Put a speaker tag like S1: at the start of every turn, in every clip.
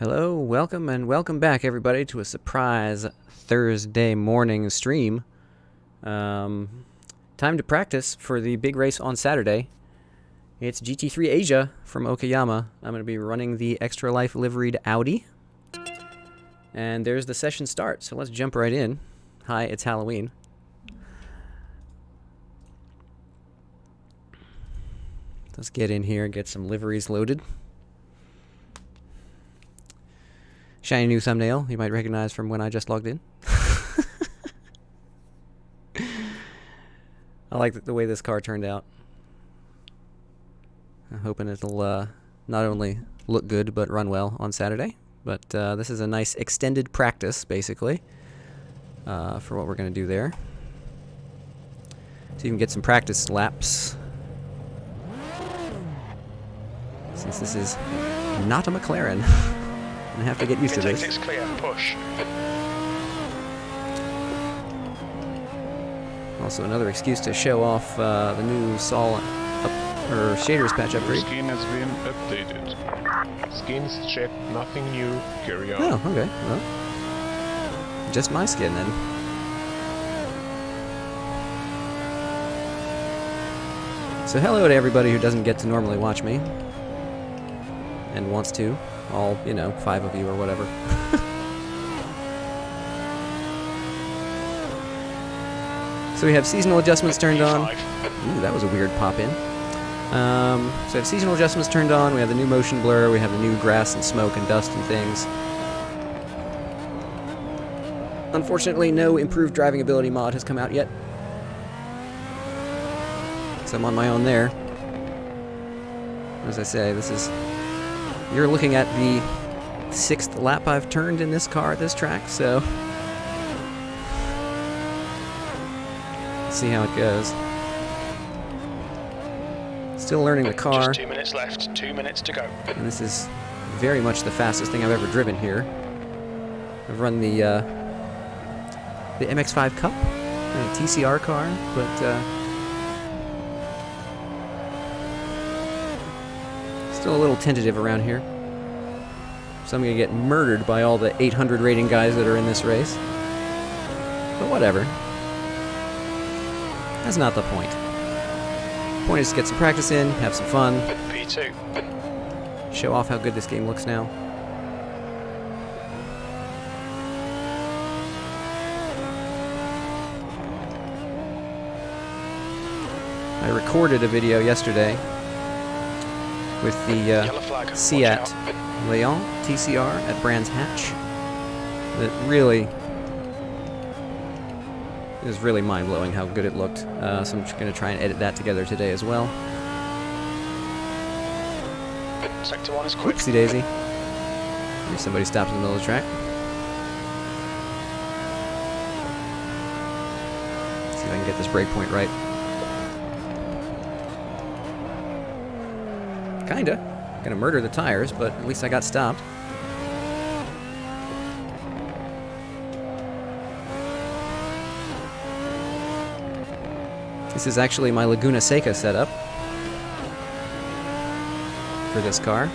S1: Hello, welcome, and welcome back, everybody, to a surprise Thursday morning stream. Time to practice for the big race on Saturday. It's GT3 Asia from Okayama. I'm going to be running the Extra Life liveried Audi. And there's the session start, so let's jump right in. Hi, it's Halloween. Let's get in here and get some liveries loaded. Shiny new thumbnail you might recognize from when I just logged in. I like the way this car turned out. I'm hoping it'll not only look good but run well on Saturday. But this is a nice extended practice, basically, for what we're going to do there. So you can get some practice laps. Since this is not a McLaren. I have to get used to this.
S2: It's clear. Push.
S1: Also, another excuse to show off the new Sol shaders patch upgrade.
S2: Skin has been updated. Skins check, nothing new. Carry on.
S1: Oh, okay. Well, just my skin then. So hello to everybody who doesn't get to normally watch me and wants to. All, 5 of you or whatever. So we have seasonal adjustments turned on. Ooh, that was a weird pop-in. So we have seasonal adjustments turned on. We have the new motion blur. We have the new grass and smoke and dust and things. Unfortunately, no improved driving ability mod has come out yet. So I'm on my own there. As I say, this is... You're looking at the 6th lap I've turned in this car at this track, so... Let's see how it goes. Still learning the car.
S2: Just 2 minutes left, 2 minutes to go.
S1: And this is very much the fastest thing I've ever driven here. I've run the MX-5 Cup, a TCR car, but still a little tentative around here. So I'm going to get murdered by all the 800 rating guys that are in this race. But whatever. That's not the point. The point is to get some practice in, have some fun.
S2: P2.
S1: Show off how good this game looks now. I recorded a video yesterday with the Seat Leon TCR at Brands Hatch. That really is really mind-blowing how good it looked. So I'm just going to try and edit that together today as well.
S2: Sector 1 is quick.
S1: Oopsie daisy. Maybe somebody stops in the middle of the track. See if I can get this brake point right. Kinda. Gonna murder the tires, but at least I got stopped. This is actually my Laguna Seca setup for this car.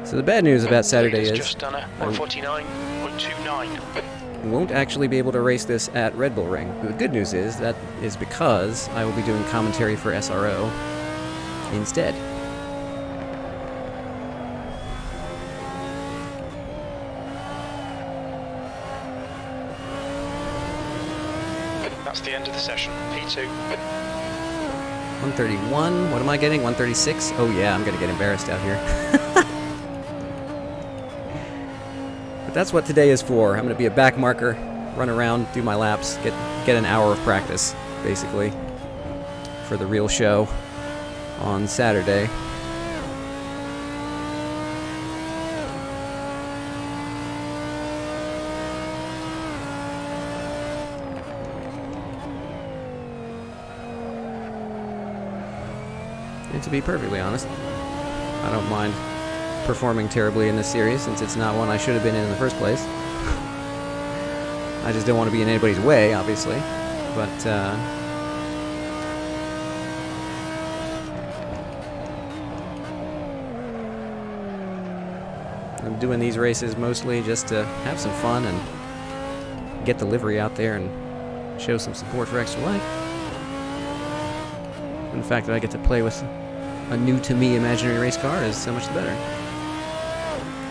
S1: So the bad news about Saturday is
S2: just done a 149.29.
S1: won't actually be able to race this at Red Bull Ring. The good news is that is because I will be doing commentary for SRO instead.
S2: That's the end of the session. P2.
S1: 131. What am I getting? 136? Oh yeah, I'm gonna get embarrassed out here. But that's what today is for. I'm going to be a back marker, run around, do my laps, get an hour of practice, basically, for the real show on Saturday. And to be perfectly honest, I don't mind performing terribly in this series, since it's not one I should have been in the first place. I just don't want to be in anybody's way, obviously. But doing these races mostly just to have some fun and get the livery out there and show some support for Extra Life. And the fact that I get to play with a new-to-me imaginary race car is so much the better.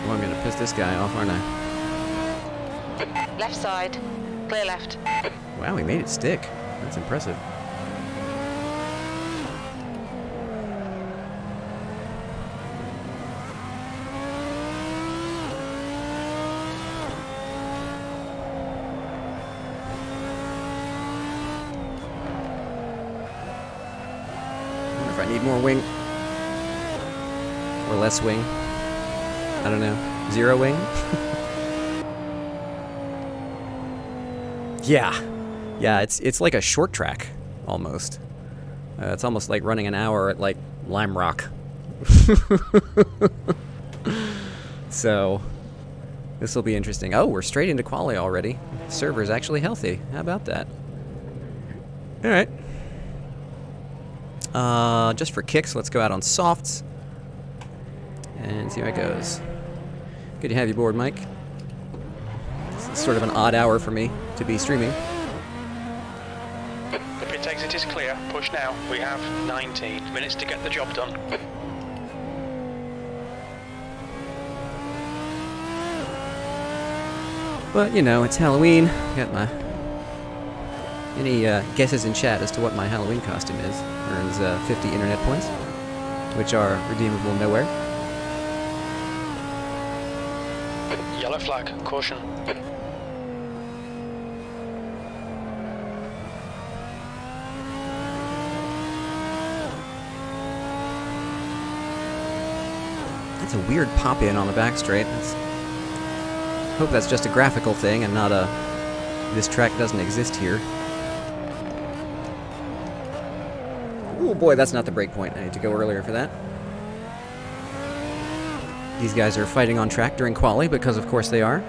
S1: Oh, I'm going to piss this guy off, aren't I?
S3: Left side. Clear left.
S1: Wow, he made it stick. That's impressive. I need more wing. Or less wing. I don't know. 0 wing? Yeah. Yeah, it's like a short track, almost. It's almost like running an hour at, like, Lime Rock. So, this will be interesting. Oh, we're straight into quali already. The server's actually healthy. How about that? Alright. Just for kicks, let's go out on softs and see how it goes. Good to have you aboard, Mike. This is sort of an odd hour for me to be streaming.
S4: The pit exit is clear. Push now. We have 19 minutes to get the job done.
S1: But, you know, it's Halloween. Got my... Any guesses in chat as to what my Halloween costume is? Earns 50 internet points, which are redeemable nowhere.
S4: Yellow flag. Caution.
S1: That's a weird pop-in on the back straight. Hope that's just a graphical thing and not a... This track doesn't exist here. Oh boy, that's not the break point. I need to go earlier for that. These guys are fighting on track during quali, because of course they are.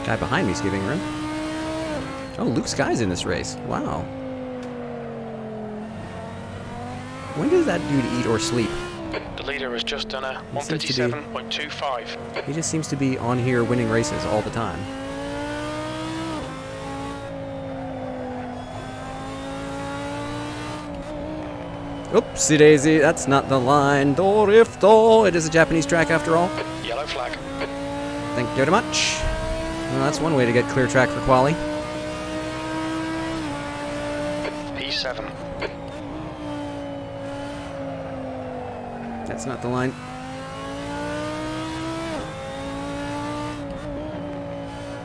S1: Guy behind me's giving room. Oh, Luke Sky's in this race. Wow. When does that dude eat or sleep?
S4: The leader has just done a 137.25.
S1: He just seems to be on here winning races all the time. Oopsie daisy, that's not the line. Dorifto. It is a Japanese track after all.
S4: Yellow flag.
S1: Thank you very much. Well, that's one way to get clear track for quali.
S4: P7.
S1: That's not the line.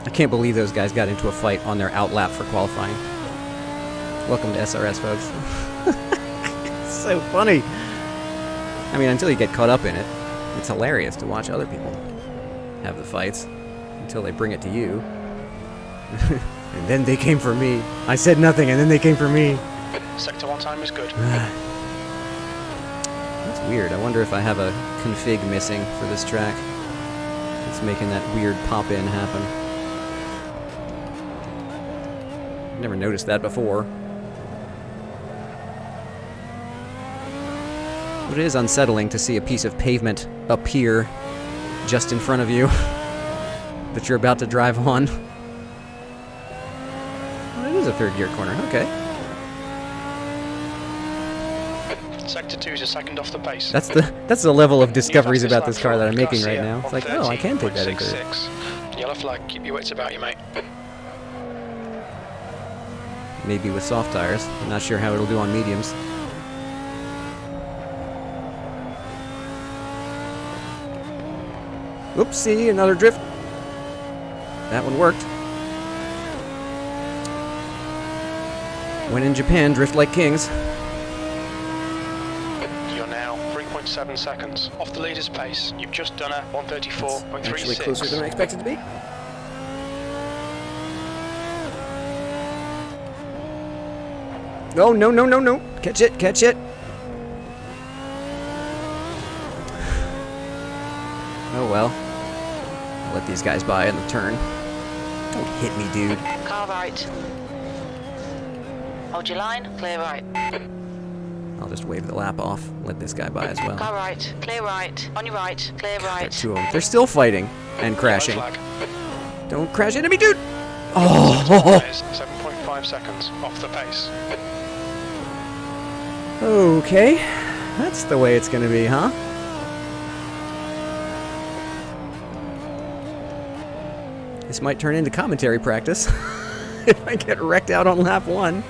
S1: I can't believe those guys got into a fight on their out lap for qualifying. Welcome to SRS, folks. It's so funny. I mean, until you get caught up in it, it's hilarious to watch other people have the fights until they bring it to you. And then they came for me. I said nothing, and then they came for me.
S4: Sector 1 time is good.
S1: That's weird. I wonder if I have a config missing for this track. It's making that weird pop-in happen. Never noticed that before. But it is unsettling to see a piece of pavement appear just in front of you that you're about to drive on. Well, it is a third gear corner. Okay.
S4: Sector 2 is a second off the pace.
S1: That's the level of discoveries about this car that I'm making right now. It's like, oh, I can take that in third.
S4: Yellow flag, keep your wits about you, mate.
S1: Maybe with soft tires. I'm not sure how it'll do on mediums. Oopsie, another drift. That one worked. When in Japan, drift like kings.
S4: You're now 3.7 seconds off the leader's pace. You've just done a 134.36.
S1: Actually closer than I expected to be. Oh, no, no, no, no. Catch it, catch it. Oh, well. I'll let these guys by in the turn. Don't hit me, dude.
S3: Car right. Hold your line, clear right.
S1: I'll just wave the lap off. Let this guy by as well.
S3: Car right, clear right. On your right, clear
S1: There are
S3: right.
S1: two of them. They're still fighting and crashing.
S4: Yellow flag.
S1: Don't crash into me, dude! Oh!
S4: Is 7.5 seconds off the pace.
S1: Okay. That's the way it's gonna be, huh? This might turn into commentary practice if I get wrecked out on lap 1.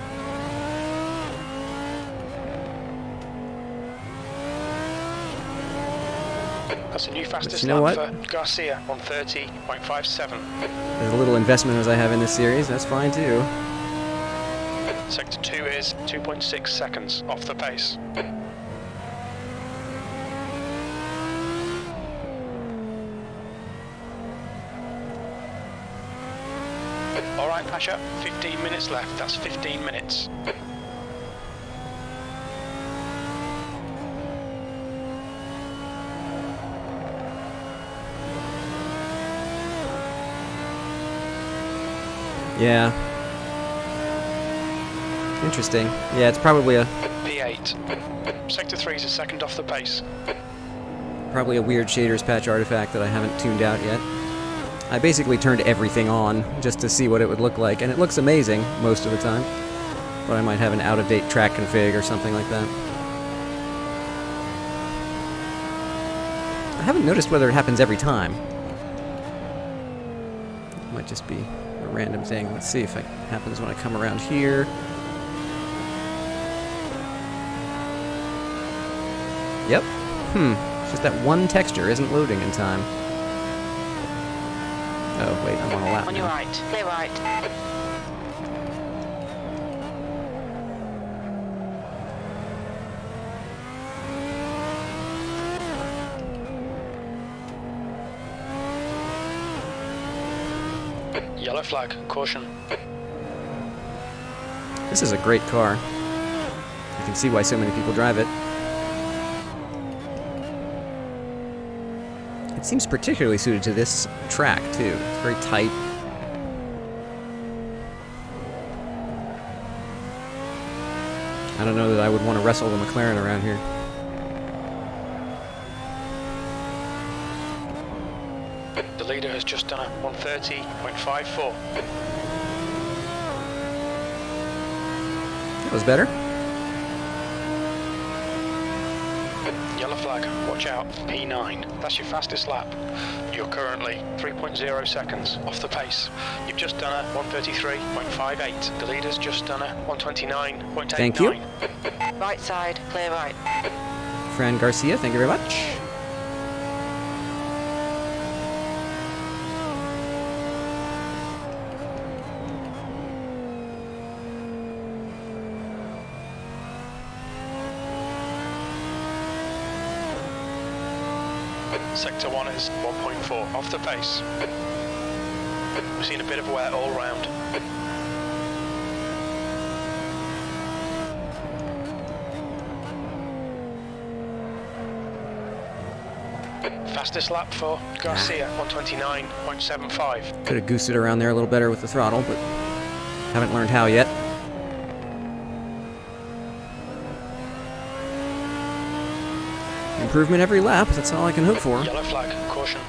S4: That's a new fastest
S1: you know
S4: lap
S1: what?
S4: for Garcia on 30.57.
S1: As little investment as I have in this series, that's fine too.
S4: Sector 2 is 2.6 seconds off the pace. Alright, Pasha, 15 minutes left. That's 15 minutes.
S1: Yeah. Interesting. Yeah, it's probably a
S4: P8. Sector 3 is a second off the pace.
S1: weird shaders patch artifact that I haven't tuned out yet. I basically turned everything on just to see what it would look like, and it looks amazing most of the time. But I might have an out-of-date track config or something like that. I haven't noticed whether it happens every time. It might just be a random thing. Let's see if it happens when I come around here. Yep. It's just that one texture isn't loading in time. Oh, wait, I'm on a lap
S3: On your
S1: now.
S3: right, clear right.
S4: Yellow flag, caution.
S1: This is a great car. You can see why so many people drive it. It seems particularly suited to this track, too. It's very tight. I don't know that I would want to wrestle the McLaren around here.
S4: The leader has just done a 130.54.
S1: That was better.
S4: Yellow flag, watch out, P9. That's your fastest lap. You're currently 3.0 seconds off the pace. You've just done a 133.58. The leader's just done a 129.89.
S1: Thank you.
S3: Right side, clear right.
S1: Fran Garcia, thank you very much.
S4: Sector 1 is 1.4 off the pace. We've seen a bit of wear all round. Fastest lap for Garcia, 129.75.
S1: Could have goosed it around there a little better with the throttle, but haven't learned how yet. Improvement every lap, that's all I can hope for.
S4: Yellow flag, caution.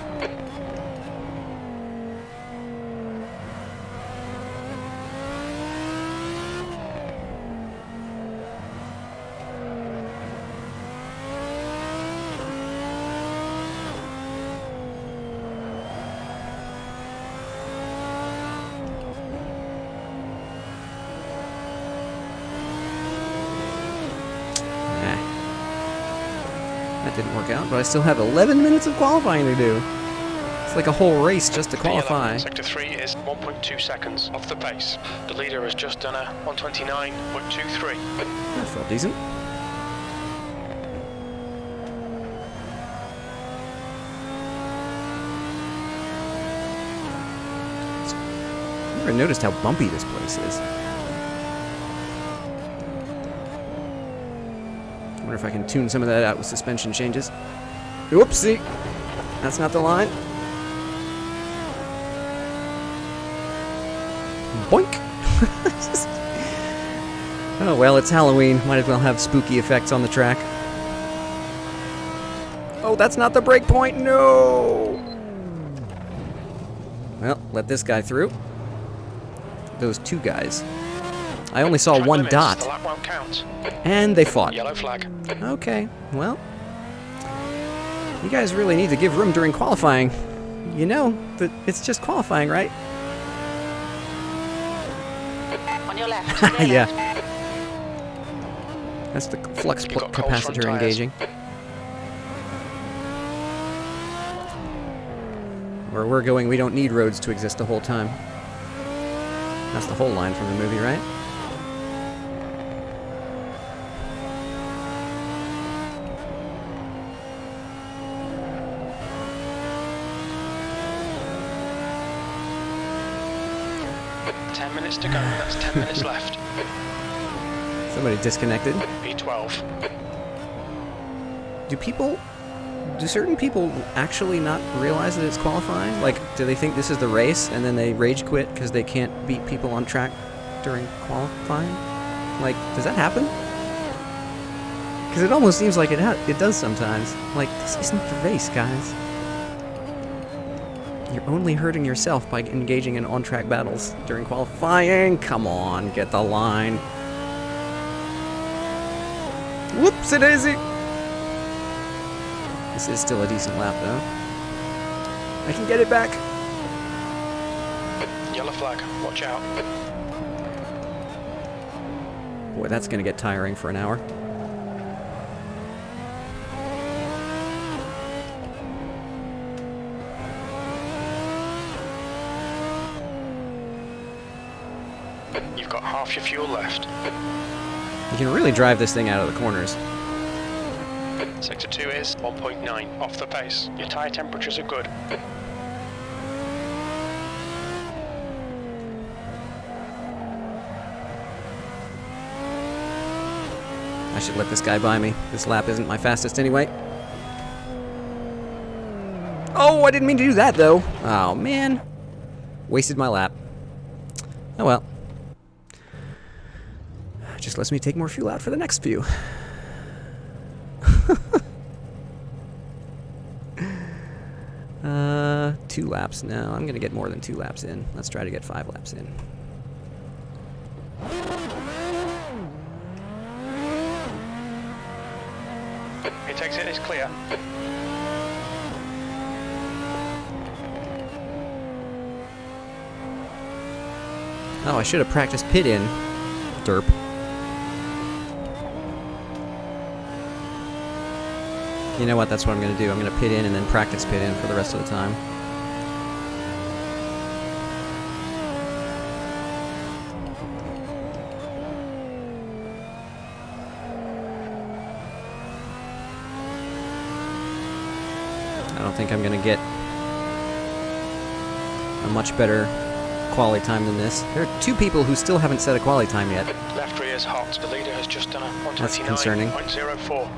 S1: That didn't work out, but I still have 11 minutes of qualifying to do. It's like a whole race just to qualify.
S4: Sector 3 is 1.2 seconds off the pace. The leader has just done a 129.23.
S1: That felt decent. I've never noticed how bumpy this place is. I wonder if I can tune some of that out with suspension changes. Whoopsie! That's not the line. Boink! Oh, well, it's Halloween. Might as well have spooky effects on the track. Oh, that's not the break point. No! Well, let this guy through. Those two guys. I only saw
S4: Track
S1: one
S4: limits,
S1: dot.
S4: The lap won't count.
S1: And they fought.
S4: Yellow flag.
S1: Okay, well. You guys really need to give room during qualifying. You know that it's just qualifying, right?
S3: On your left. Clear
S1: Yeah.
S3: left.
S1: That's the flux
S4: You've got cold front
S1: capacitor
S4: tyres.
S1: engaging. Where we're going, we don't need roads to exist the whole time. That's the whole line from the movie, right?
S4: With 10 minutes to go. That's 10 minutes left.
S1: Somebody disconnected.
S4: P12.
S1: Do certain people actually not realize that it's qualifying? Like, do they think this is the race and then they rage quit because they can't beat people on track during qualifying? Like, does that happen? Because it almost seems like it does sometimes. Like, this isn't the race, guys. You're only hurting yourself by engaging in on-track battles during qualifying. Come on, get the line. Whoopsie-daisy! This is still a decent lap, though. I can get it back.
S4: Yellow flag. Watch out.
S1: Boy, that's going to get tiring for an hour.
S4: You've got half your fuel left.
S1: You can really drive this thing out of the corners.
S4: Sector 2 is 1.9 off the pace. Your tyre temperatures are good.
S1: I should let this guy by me. This lap isn't my fastest anyway. Oh, I didn't mean to do that, though. Oh, man. Wasted my lap. Oh, well. Just lets me take more fuel out for the next few. 2 laps. No, I'm going to get more than 2 laps in. Let's try to get 5 laps in.
S4: It takes it is clear.
S1: Oh, I should have practiced pit in. Derp. You know what? That's what I'm going to do. I'm going to pit in and then practice pit in for the rest of the time. I don't think I'm going to get a much better quali time than this. There are 2 people who still haven't set a quali time yet.
S4: Left rear is hot. The leader has just done a
S1: That's concerning.
S4: 129.04.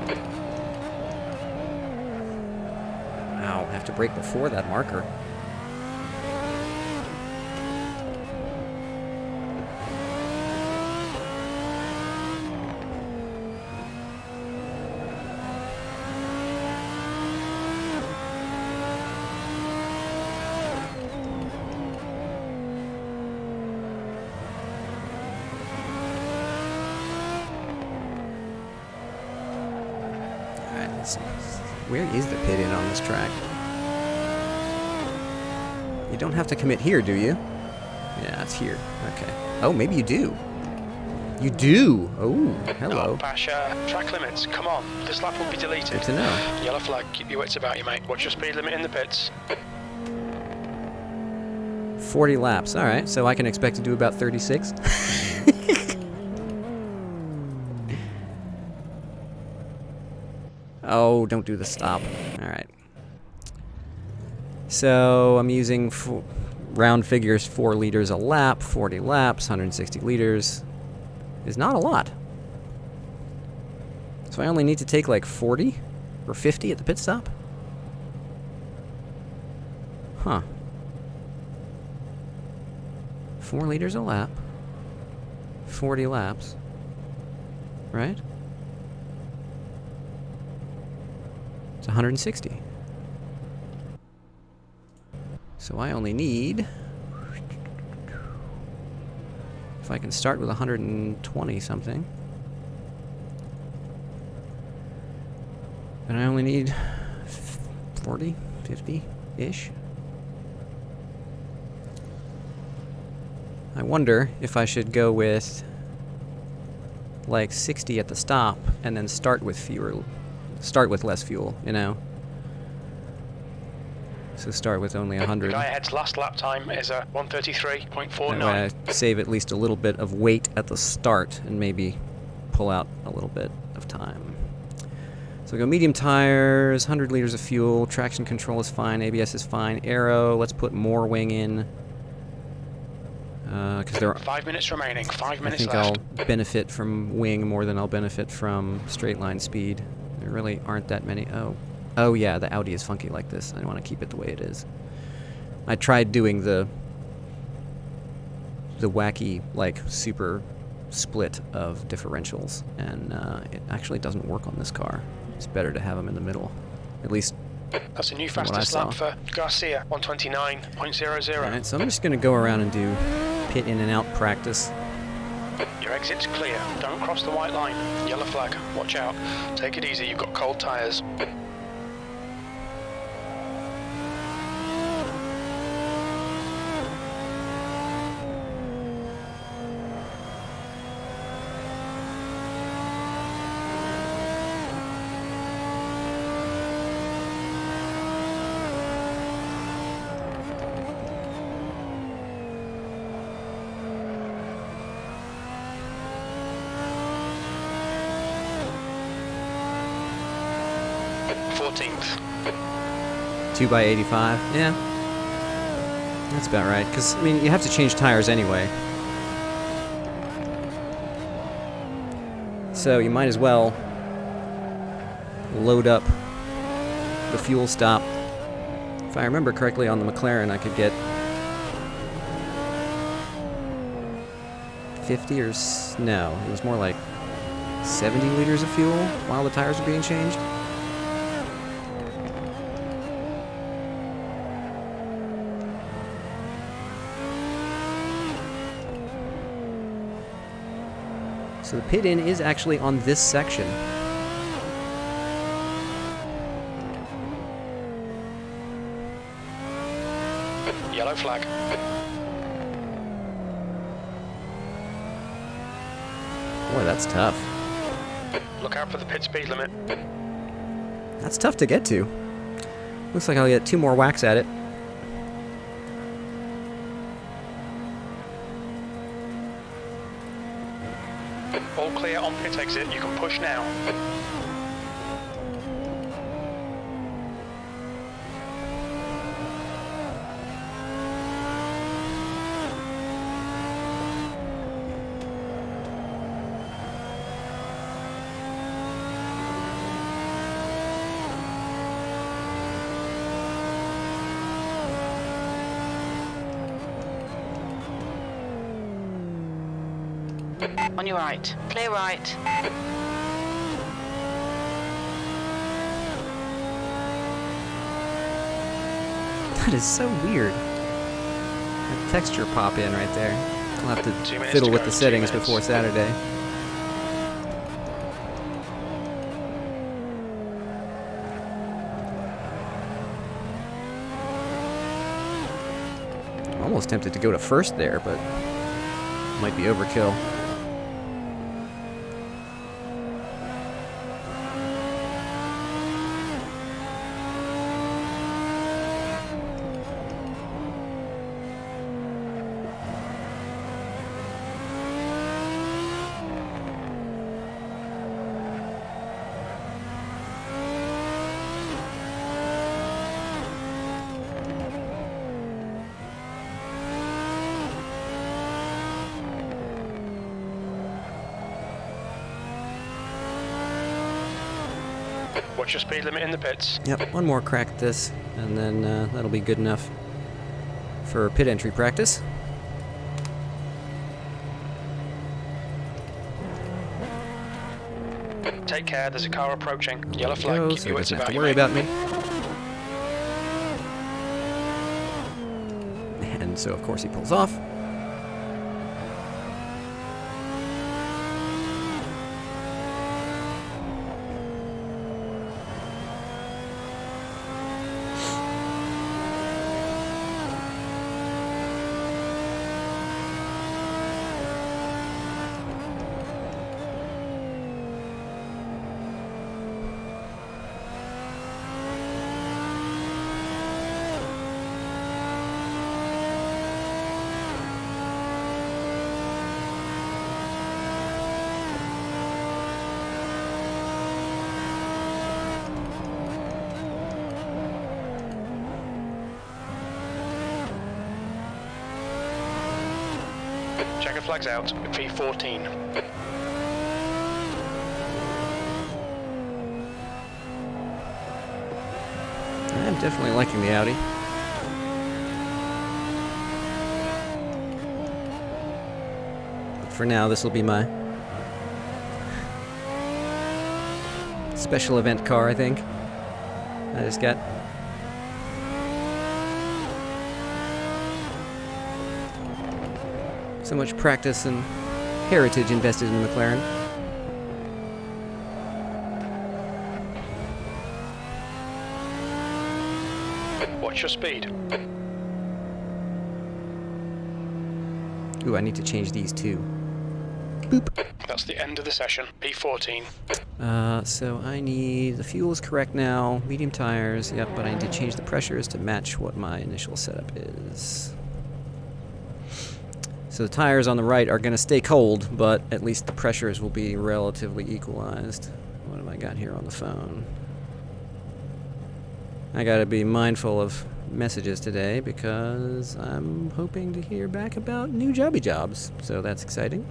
S1: Wow, I have to brake before that marker. Where is the pit in on this track? You don't have to commit here, do you? Yeah, it's here. Okay. Oh, maybe you do. You do. Oh, hello.
S4: Pasha, track limits. Come on. This lap will be deleted.
S1: Good to know.
S4: Yellow flag. Keep your wits about you, mate. What's your speed limit in the pits?
S1: 40 laps. All right, so I can expect to do about 36. Oh, don't do the stop. All right. So I'm using round figures 4 liters a lap, 40 laps, 160 liters is not a lot. So I only need to take like 40 or 50 at the pit stop? Huh. 4 liters a lap, 40 laps. right? It's 160. So I only need... If I can start with 120 something, then I only need 40, 50-ish. I wonder if I should go with like 60 at the stop and then start with less fuel, you know? So start with only 100.
S4: The guy ahead's last lap time is a 133.49.
S1: That way I save at least a little bit of weight at the start and maybe pull out a little bit of time. So we go medium tires, 100 liters of fuel, traction control is fine, ABS is fine, aero, let's put more wing in. Because there are
S4: 5 minutes remaining, 5 minutes
S1: left. I'll benefit from wing more than I'll benefit from straight line speed. There really aren't that many. Oh yeah, the Audi is funky like this. I want to keep it the way it is. I tried doing the wacky, like, super split of differentials, and it actually doesn't work on this car. It's better to have them in the middle, at least.
S4: That's a new fastest lap for Garcia, 129.00.
S1: Alright, so I'm just going to go around and do pit in and out practice.
S4: Your exit's clear. Don't cross the white line. Yellow flag. Watch out. Take it easy. You've got cold tires. th
S1: 2 by 85. Yeah. That's about right. Because, I mean, you have to change tires anyway. So you might as well load up the fuel stop. If I remember correctly on the McLaren, I could get 50 or... no, it was more like 70 liters of fuel while the tires were being changed. So the pit in is actually on this section.
S4: Yellow flag.
S1: Boy, that's tough.
S4: Look out for the pit speed limit.
S1: That's tough to get to. Looks like I'll get 2 more whacks at it.
S4: All clear on pit exit. You can push now.
S3: On your right. Clear right.
S1: That is so weird. That texture pop in right there. I'll have to
S4: 2 minutes
S1: fiddle
S4: to
S1: with
S4: go,
S1: the
S4: 2
S1: settings
S4: minutes.
S1: before Saturday. I'm almost tempted to go to first there, but might be overkill.
S4: What's your speed limit in the pits?
S1: Yep, one more crack at this, and then that'll be good enough for pit entry practice.
S4: Take care, there's a car approaching. Yellow flag,
S1: Go,
S4: keep
S1: so
S4: your
S1: he
S4: wits
S1: doesn't have
S4: about
S1: to
S4: you,
S1: worry
S4: mate.
S1: about me. And so, of course, he pulls off.
S4: Checker flags out, P14.
S1: I'm definitely liking the Audi. But for now, this will be my special event car, I think. I just got so much practice and heritage invested in the McLaren.
S4: Watch your speed.
S1: Ooh, I need to change these too.
S4: That's the end of the session, P14.
S1: So I need, the fuel is correct now, medium tires, yep, but I need to change the pressures to match what my initial setup is. So the tires on the right are going to stay cold, but at least the pressures will be relatively equalized. What have I got here on the phone? I got to be mindful of messages today because I'm hoping to hear back about new jobs, so that's exciting.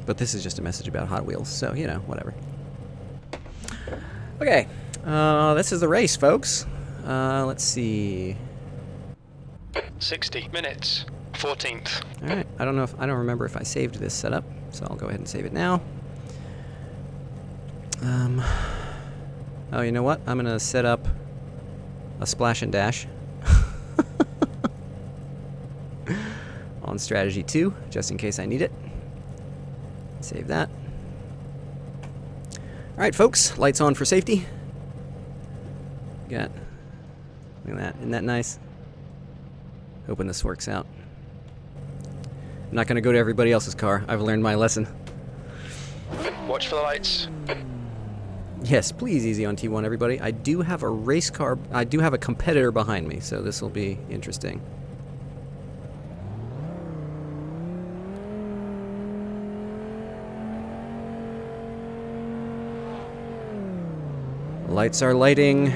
S1: But this is just a message about Hot Wheels, so, you know, whatever. Okay, this is the race, folks. Let's see.
S4: 60 minutes, 14th.
S1: Alright, I don't remember if I saved this setup, so I'll go ahead and save it now. Oh, you know what? I'm gonna set up a splash and dash on strategy 2, just in case I need it. Save that. Alright, folks, lights on for safety. Look at that. Isn't that nice? Hoping this works out. I'm not going to go to everybody else's car. I've learned my lesson.
S4: Watch for the lights.
S1: Yes, please easy on T1, everybody. I do have a race car. I do have a competitor behind me, so this will be interesting. Lights are lighting.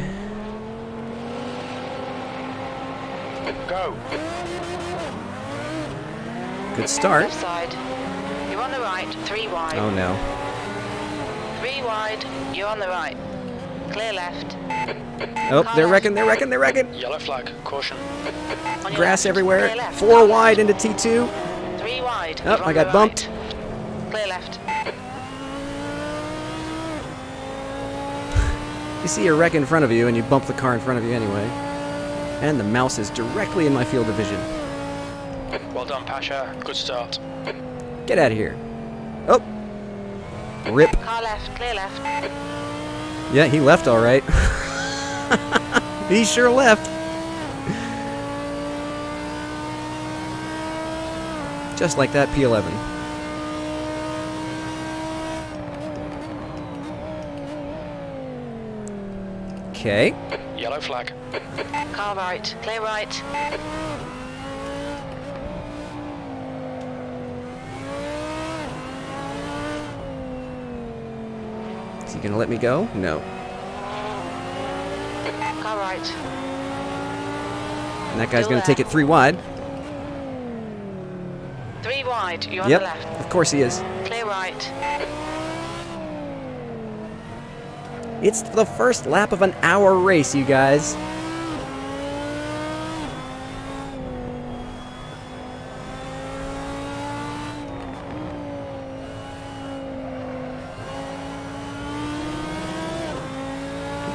S4: Go.
S1: Good start.
S3: Left side. You're on the right, 3 wide.
S1: Oh no.
S3: 3 wide, you're on the right. Clear left.
S1: Oh,
S3: Car
S1: they're
S3: left.
S1: wrecking.
S4: Yellow flag, caution.
S3: On your
S1: Grass
S3: left,
S1: everywhere.
S3: clear left.
S1: 4 wide into T2.
S3: 3 wide.
S1: Oh,
S3: you're on
S1: I got
S3: the
S1: bumped.
S3: right. Clear left.
S1: You see a wreck in front of you, and you bump the car in front of you anyway. And the mouse is directly in my field of vision.
S4: Well done, Pasha. Good start.
S1: Get out of here. Oh. Rip.
S3: Car left, clear left.
S1: Yeah, he left all right. He sure left. Just like that P11. Okay.
S4: Yellow flag.
S3: Car right, clear right.
S1: Is he going to let me go? No.
S3: Car right.
S1: And that guy's
S3: Still
S1: going to
S3: there.
S1: take it 3 wide.
S3: 3 wide, you're on
S1: Yep,
S3: the left.
S1: of course he is.
S3: Clear right.
S1: It's the first lap of an hour race, you guys.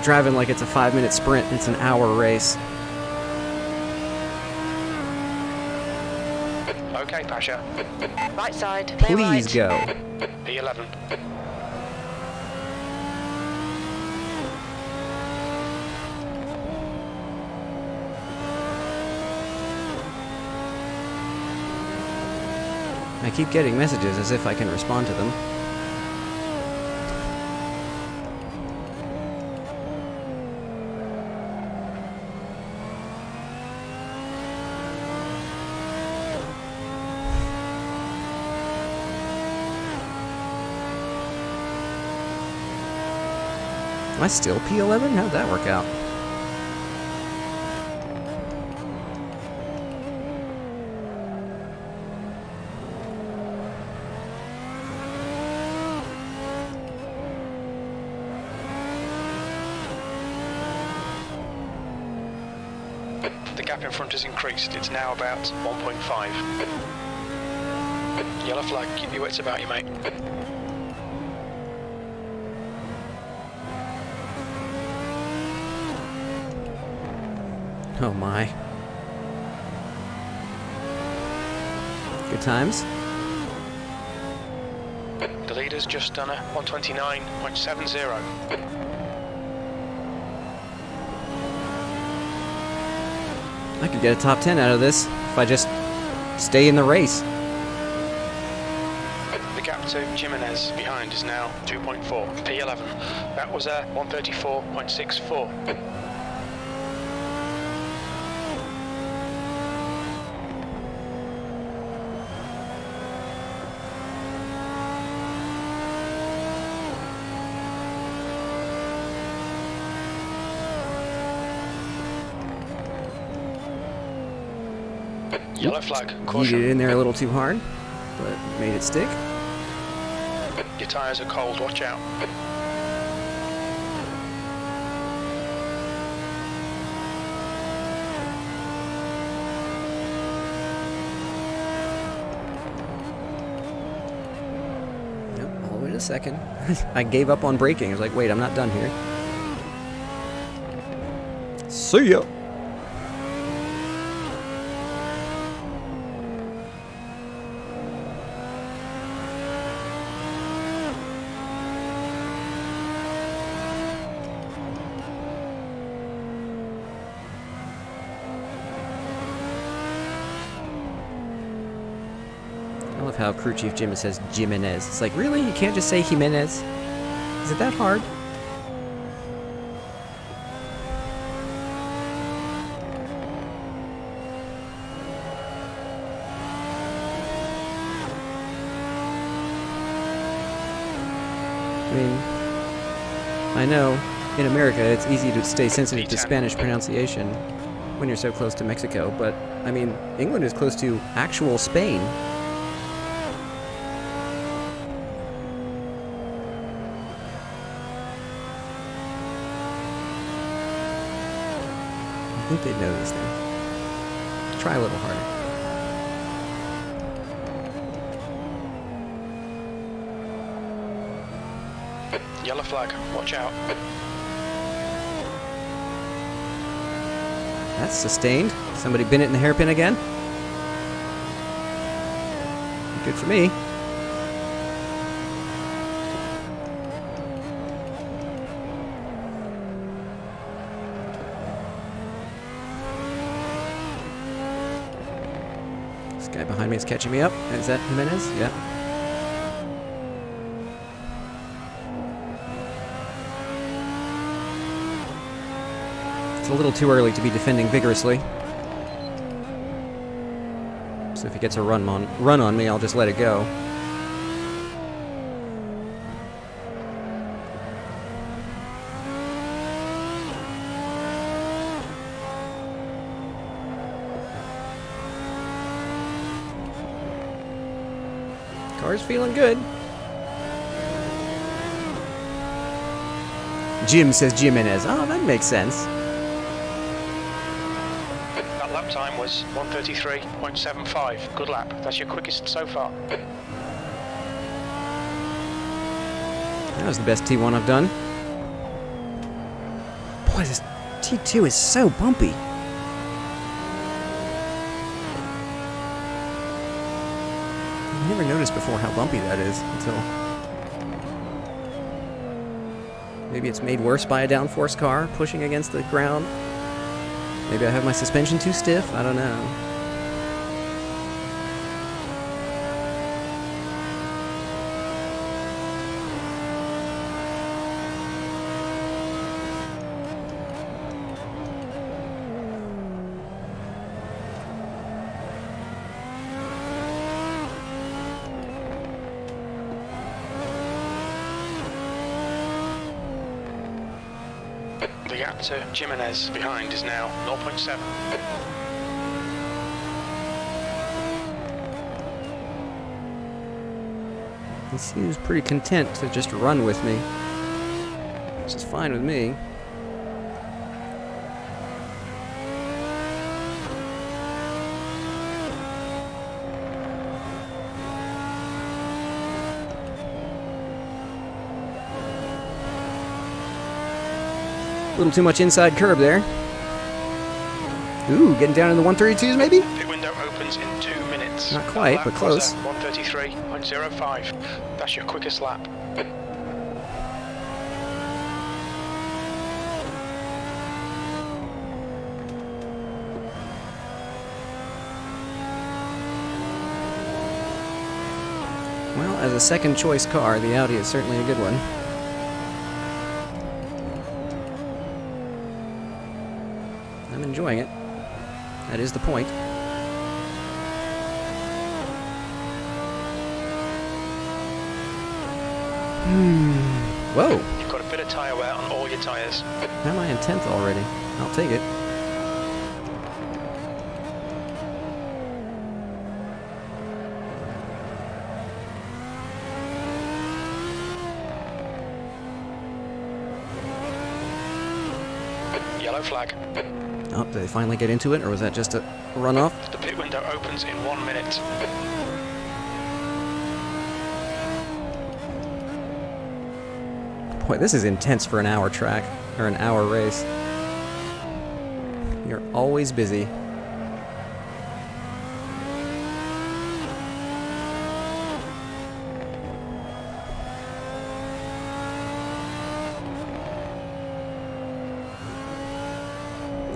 S1: Driving like it's a 5-minute sprint. It's an hour race.
S4: Okay, Pasha.
S3: Right side. Clear
S1: Please
S3: right.
S1: go.
S4: P11.
S1: I keep getting messages as if I can respond to them. Am I still P11? How'd that work out?
S4: The gap in front has increased. It's now about 1.5. Yellow flag. Keep your wits about you, mate.
S1: Oh my. Good times.
S4: The leader's just done a 129.70.
S1: I could get a top 10 out of this if I just stay in the race.
S4: The gap to Jimenez behind is now 2.4. P11. That was a 134.64. Yellow flag.
S1: Yeeted it
S4: Caution.
S1: in there a little too hard, but made it stick.
S4: Your tyres are cold. Watch out.
S1: Nope, I'll wait a second. I gave up on braking. I was like, wait, I'm not done here. See ya! I love how Crew Chief Jim says Jimenez. It's like, really? You can't just say Jimenez? Is it that hard? I mean, I know in America it's easy to stay sensitive to Spanish pronunciation when you're so close to Mexico, but I mean, England is close to actual Spain. I think they'd know this thing. Try a little harder.
S4: Yellow flag. Watch out.
S1: That's sustained. Somebody been it in the hairpin again? Good for me. This guy behind me is catching me up. Is that Jimenez? Yeah. It's a little too early to be defending vigorously. So if he gets a run on me, I'll just let it go. Car's feeling good. Jim says Jimenez. Oh, that makes sense.
S4: That lap time was 1:33.75. Good lap. That's your quickest so far.
S1: That was the best T1 I've done. Boy, this T2 is so bumpy. I never noticed before how bumpy that is until... Maybe it's made worse by a downforce car pushing against the ground. Maybe I have my suspension too stiff. I don't know.
S4: The gap to Jimenez behind is now 0.7.
S1: He seems pretty content to just run with me, which is fine with me. A little too much inside curb there. Ooh, getting down in the 132s maybe?
S4: Pit window opens in 2 minutes.
S1: Not quite, but close.
S4: 1:33.05. That's your quickest lap.
S1: Well, as a second choice car, the Audi is certainly a good one. I'm enjoying it. That is the point. Whoa!
S4: You've got a bit of tyre wear on all your tyres.
S1: How am I in 10th already? I'll take it.
S4: Yellow flag.
S1: Oh, did they finally get into it, or was that just a runoff?
S4: The pit window opens in 1 minute.
S1: Boy, this is intense for an hour track, or an hour race. You're always busy.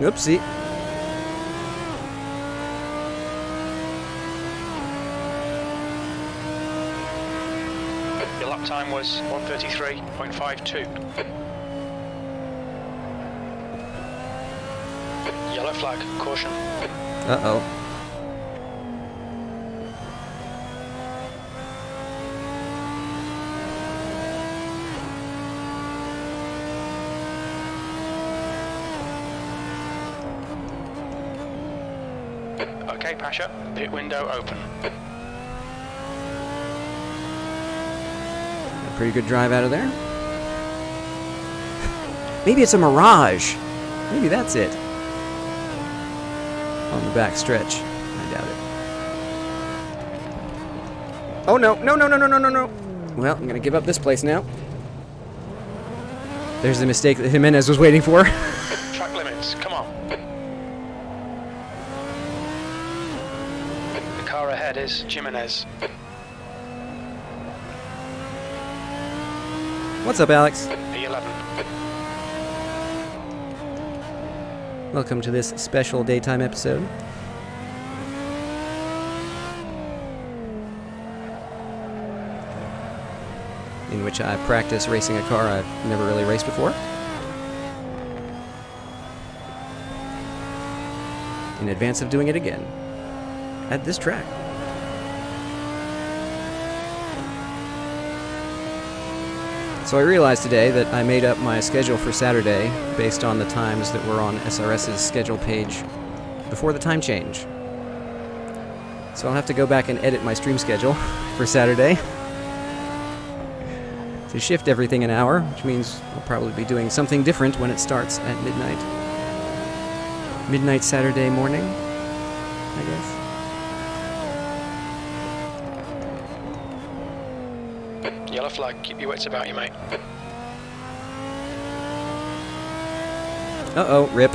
S1: Oopsie.
S4: Your lap time was 1:33.52. Yellow flag, caution.
S1: Uh-oh.
S4: Okay, Pasha, pit window open.
S1: A pretty good drive out of there. Maybe it's a mirage. Maybe that's it. On the back stretch. I doubt it. Oh no, no, no, no, no, no, no, no. Well, I'm gonna give up this place now. There's the mistake that Jimenez was waiting for.
S4: Track limits, come on. The car ahead is Jimenez.
S1: What's up, Alex?
S4: P11.
S1: Welcome to this special daytime episode. In which I practice racing a car I've never really raced before. In advance of doing it again. At this track. So I realized today that I made up my schedule for Saturday based on the times that were on SRS's schedule page before the time change. So I'll have to go back and edit my stream schedule for Saturday to shift everything an hour, which means I'll probably be doing something different when it starts at midnight. Midnight Saturday morning, I guess.
S4: Yellow flag, keep your wits about you, mate.
S1: Uh-oh, rip.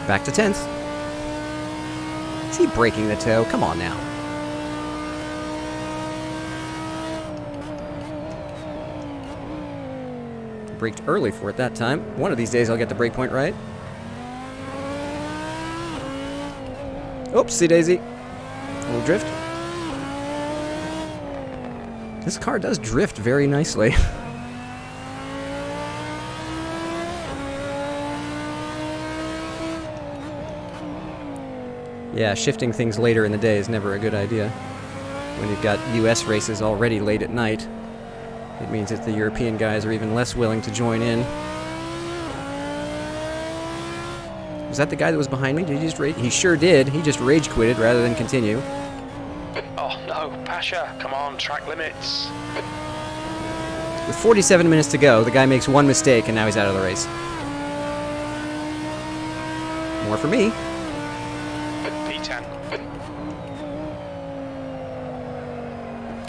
S1: Back to 10th. Is he breaking the toe? Come on now. Braked early for it that time. One of these days I'll get the brake point right. Oopsie daisy. A little drift. This car does drift very nicely. Yeah, shifting things later in the day is never a good idea. When you've got US races already late at night, it means that the European guys are even less willing to join in. Was that the guy that was behind me? Did he just rage? He sure did. He just rage quitted rather than continue.
S4: Oh no, Pasha, come on, track limits.
S1: With 47 minutes to go, the guy makes one mistake and now he's out of the race. More for me.
S4: P10.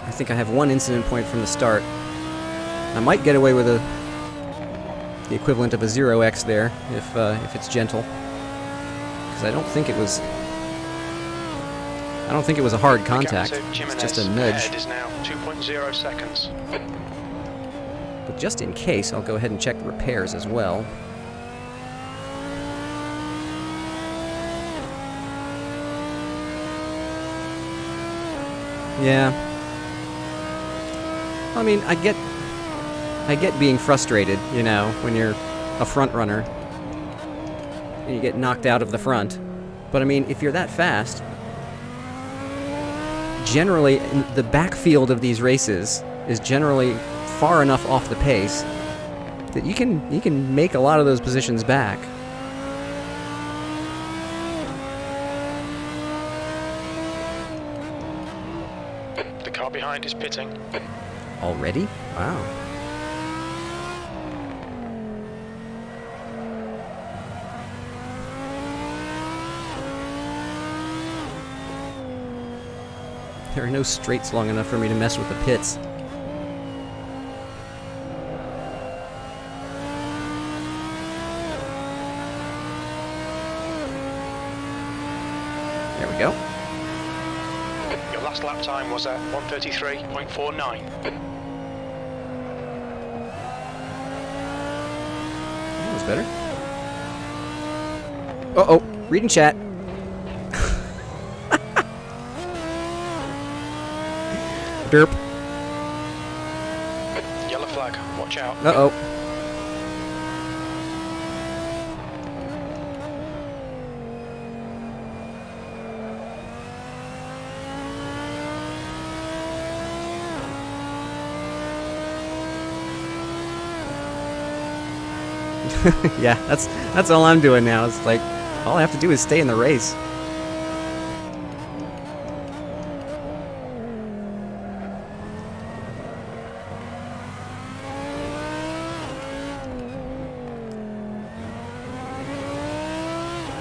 S1: I think I have one incident point from the start. I might get away with the equivalent of a 0x there, if it's gentle. Because I don't think it was a hard contact. It's just a nudge.
S4: Head is now 2.0 seconds.
S1: But just in case, I'll go ahead and check the repairs as well. Yeah. I mean, I get being frustrated, you know, when you're a front runner and you get knocked out of the front. But I mean, if you're that fast, generally the backfield of these races is generally far enough off the pace that you can make a lot of those positions back.
S4: The car behind is pitting.
S1: Already? Wow. There are no straights long enough for me to mess with the pits. There we go.
S4: Your last lap time was at 1:33.49.
S1: That was better. Uh-oh, reading chat. Derp.
S4: Yellow flag, watch out.
S1: Uh-oh. Yeah, that's all I'm doing now. It's like, all I have to do is stay in the race.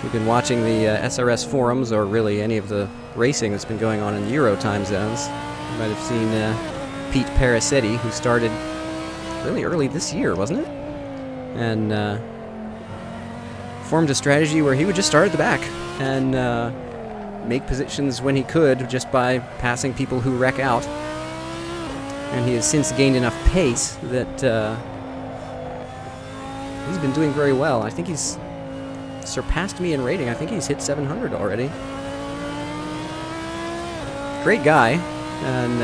S1: We've been watching the SRS forums, or really any of the racing that's been going on in Euro time zones. You might have seen Pete Parasetti, who started really early this year, wasn't it? And formed a strategy where he would just start at the back and make positions when he could just by passing people who wreck out. And he has since gained enough pace that he's been doing very well. I think he's surpassed me in rating. I think he's hit 700 already. Great guy, and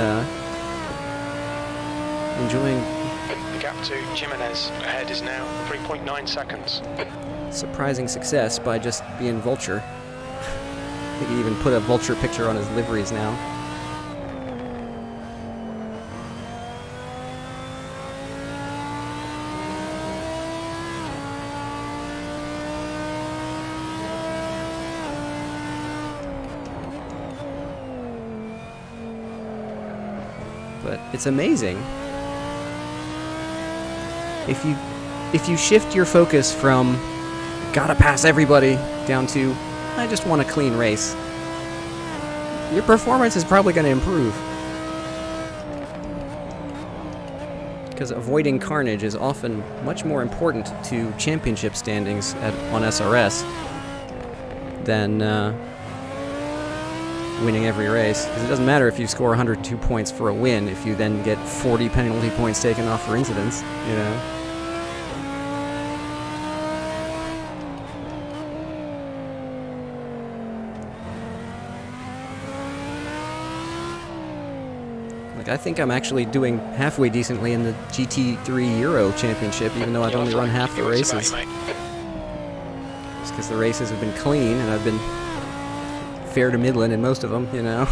S1: enjoying.
S4: The gap to Jimenez ahead is now 3.9 seconds.
S1: Surprising success by just being Vulture. I think he even put a Vulture picture on his liveries now. but it's amazing. If you shift your focus from gotta pass everybody down to I just want a clean race, your performance is probably going to improve. Because avoiding carnage is often much more important to championship standings on SRS than winning every race. Because it doesn't matter if you score 102 points for a win if you then get 40 penalty points taken off for incidents, you know? Like, I think I'm actually doing halfway decently in the GT3 Euro Championship, even though I've only run half the races. Just because the races have been clean, and I've been fair to middling in most of them, you know?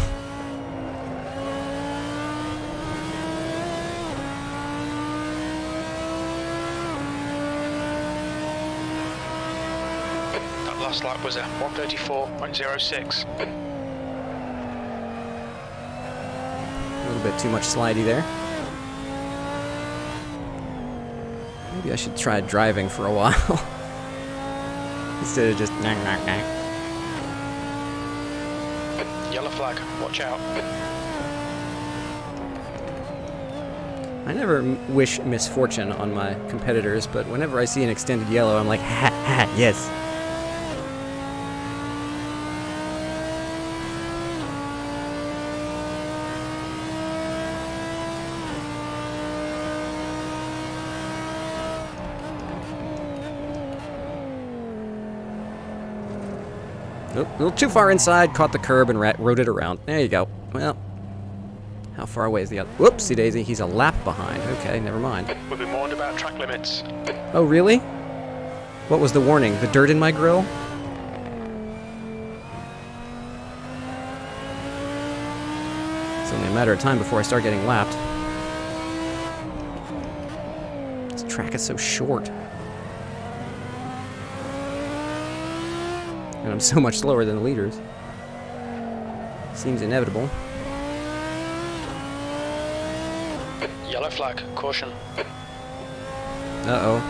S4: That last lap was a 134.06.
S1: A little bit too much slidey there. Maybe I should try driving for a while. Instead of just nang, nang, nang.
S4: Yellow flag, watch out.
S1: I never wish misfortune on my competitors, but whenever I see an extended yellow, I'm like, ha ha, yes. Oop, a little too far inside, caught the curb and rode it around. There you go. Well, how far away is the other? Whoopsie daisy, he's a lap behind. Okay, never mind.
S4: We've been warned about track limits.
S1: Oh, really? What was the warning? The dirt in my grill? It's only a matter of time before I start getting lapped. This track is so short. And I'm so much slower than the leaders. Seems inevitable.
S4: Yellow flag, caution.
S1: Uh-oh.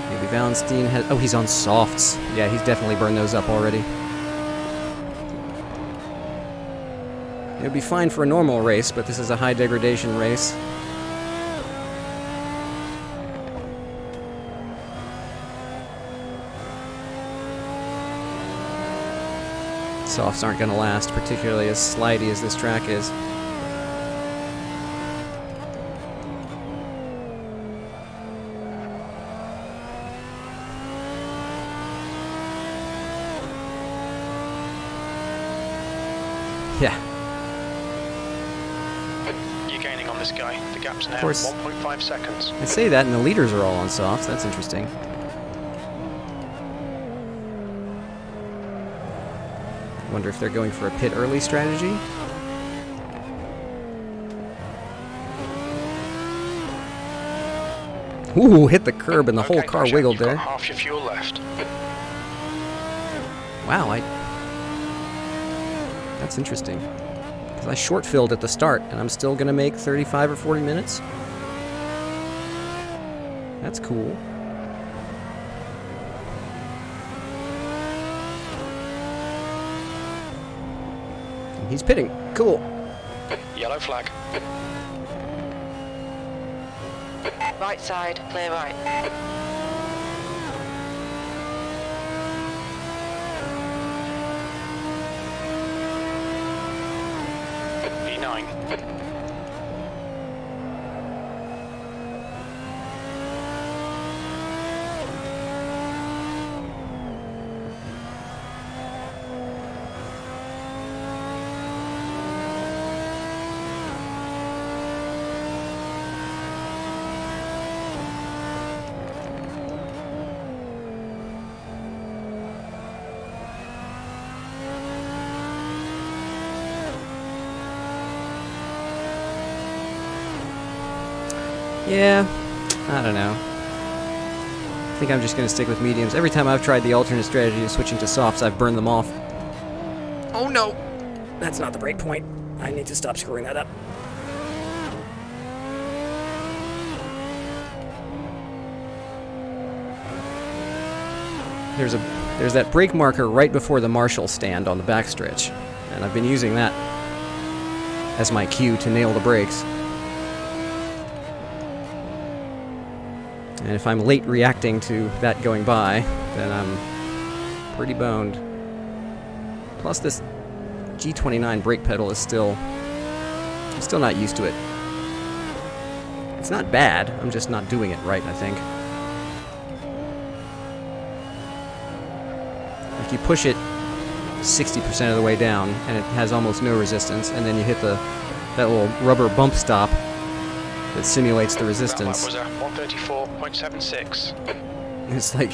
S1: Maybe Valenstein has... Oh, he's on softs. Yeah, he's definitely burned those up already. It would be fine for a normal race, but this is a high degradation race. Softs aren't going to last, particularly as slidey as this track is. Yeah.
S4: You're gaining on this guy. The gap's now
S1: Of course.
S4: 1.5 seconds.
S1: I say that, and the leaders are all on softs. That's interesting. Wonder if they're going for a pit early strategy? Ooh, hit the curb and the whole car
S4: Gotcha.
S1: wiggled
S4: You've
S1: there.
S4: got half your fuel left.
S1: Wow, that's interesting. Because I short-filled at the start, and I'm still going to make 35 or 40 minutes? That's cool. And he's pitting. Cool.
S4: Yellow flag.
S3: Right side, clear right.
S4: P9.
S1: Yeah, I don't know. think I'm just going to stick with mediums. Every time I've tried the alternate strategy of switching to softs, I've burned them off. Oh no! That's not the break point. I need to stop screwing that up. There's that brake marker right before the Marshall stand on the backstretch, and I've been using that as my cue to nail the brakes. And if I'm late reacting to that going by, then I'm pretty boned. Plus this G29 brake pedal is I'm still not used to it. It's not bad, I'm just not doing it right, I think. Like you push it 60% of the way down, and it has almost no resistance, and then you hit that little rubber bump stop that simulates the resistance.
S4: That was a 134.76.
S1: It's like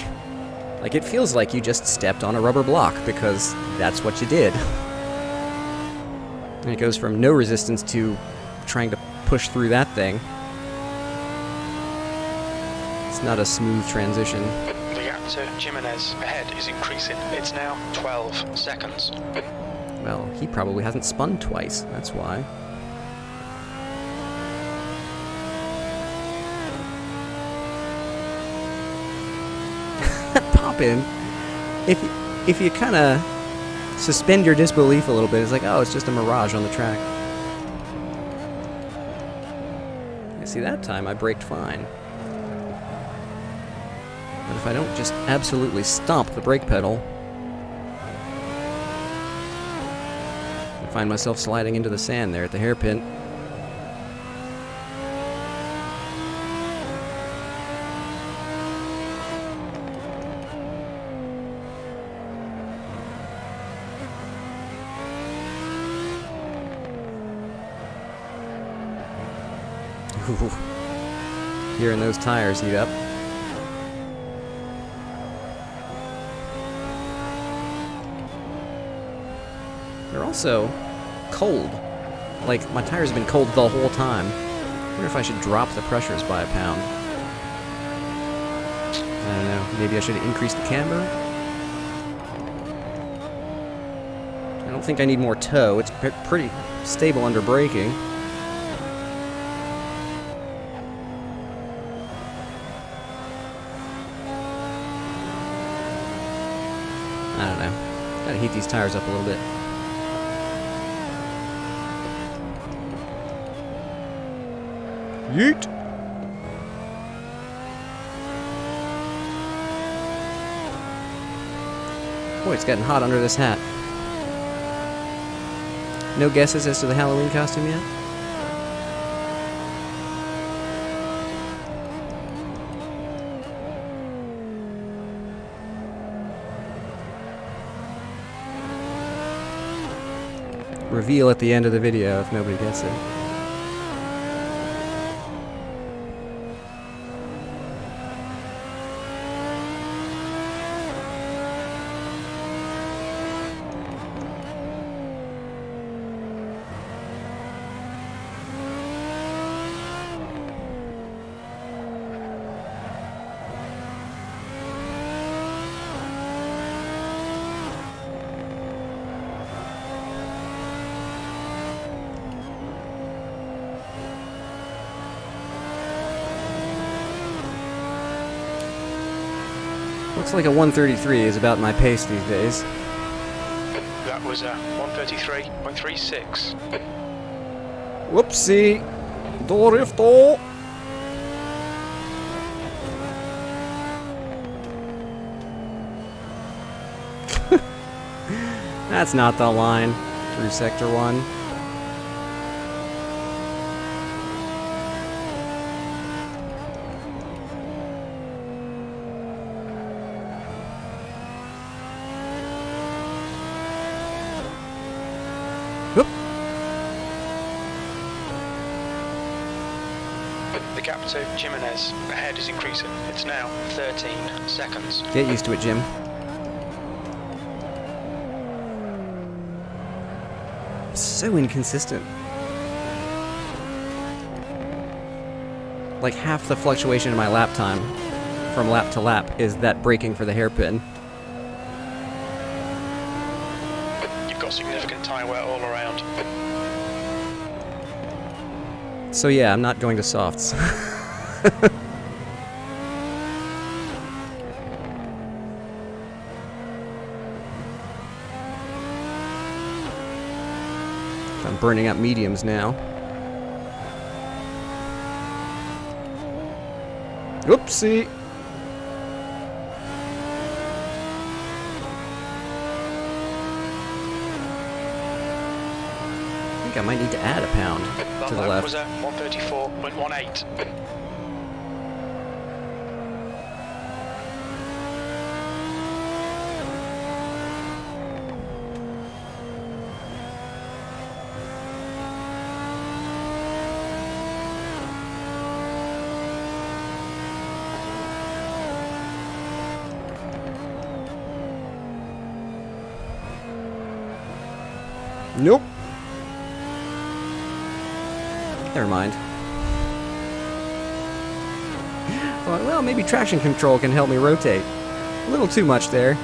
S1: it feels like you just stepped on a rubber block, because that's what you did. And it goes from no resistance to trying to push through that thing. It's not a smooth transition.
S4: The gap to Jimenez ahead is increasing. It's now 12 seconds.
S1: Well, he probably hasn't spun twice, that's why. Pop in. If you kind of suspend your disbelief a little bit, it's like, oh, it's just a mirage on the track. You see, that time I braked fine. But if I don't just absolutely stomp the brake pedal, I find myself sliding into the sand there at the hairpin. Ooh. Hearing those tires heat up. They're also cold. Like, my tires have been cold the whole time. I wonder if I should drop the pressures by a pound. I don't know. Maybe I should increase the camber? I don't think I need more toe. It's pretty stable under braking. I don't know. Gotta heat these tires up a little bit. Yeet! Boy, it's getting hot under this hat. No guesses as to the Halloween costume yet? Reveal at the end of the video if nobody gets it. Looks like a 133 is about my pace these days.
S4: That was a 133.36.
S1: Whoopsie! Dorifto! That's not the line through Sector 1.
S4: The gap to Jimenez ahead is increasing. It's now 13 seconds.
S1: Get used to it, Jim. So inconsistent. Like half the fluctuation in my lap time from lap to lap is that braking for the hairpin.
S4: You've got significant tyre wear all around.
S1: So yeah, I'm not going to softs. I'm burning up mediums now. Oopsie! I think I might need to add a pound to the left.
S4: Was a 134.18.
S1: Nope. Never mind. Thought, well, maybe traction control can help me rotate. A little too much there.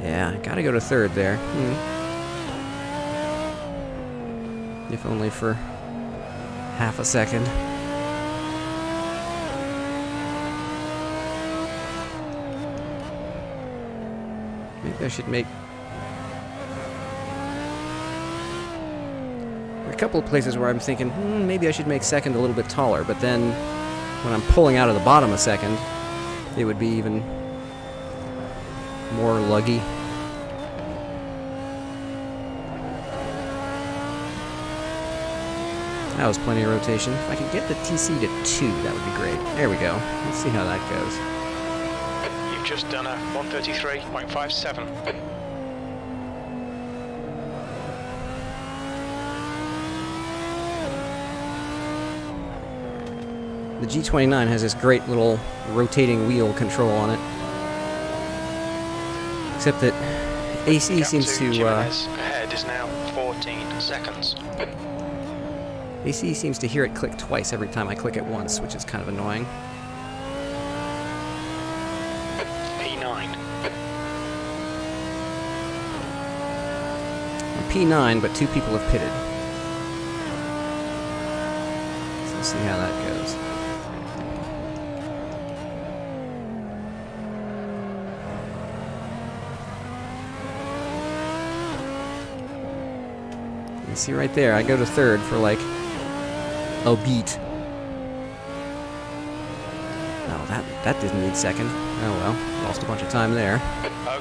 S1: Yeah, gotta go to third there. If only for half a second. Maybe I should make... There are a couple of places where I'm thinking, maybe I should make second a little bit taller, but then when I'm pulling out of the bottom a second, it would be even more luggy. That was plenty of rotation. If I could get the TC to 2, that would be great. There we go. Let's see how that goes.
S4: You've just done a 133.57.
S1: The G29 has this great little rotating wheel control on it. Except that AC seems to...
S4: ahead is now 14 seconds.
S1: AC seems to hear it click twice every time I click it once, which is kind of annoying.
S4: P9.
S1: I'm P9, but 2 people have pitted. So let's see how that goes. You see right there, I go to third for like a beat. No, that didn't need second. Oh well, lost a bunch of time there.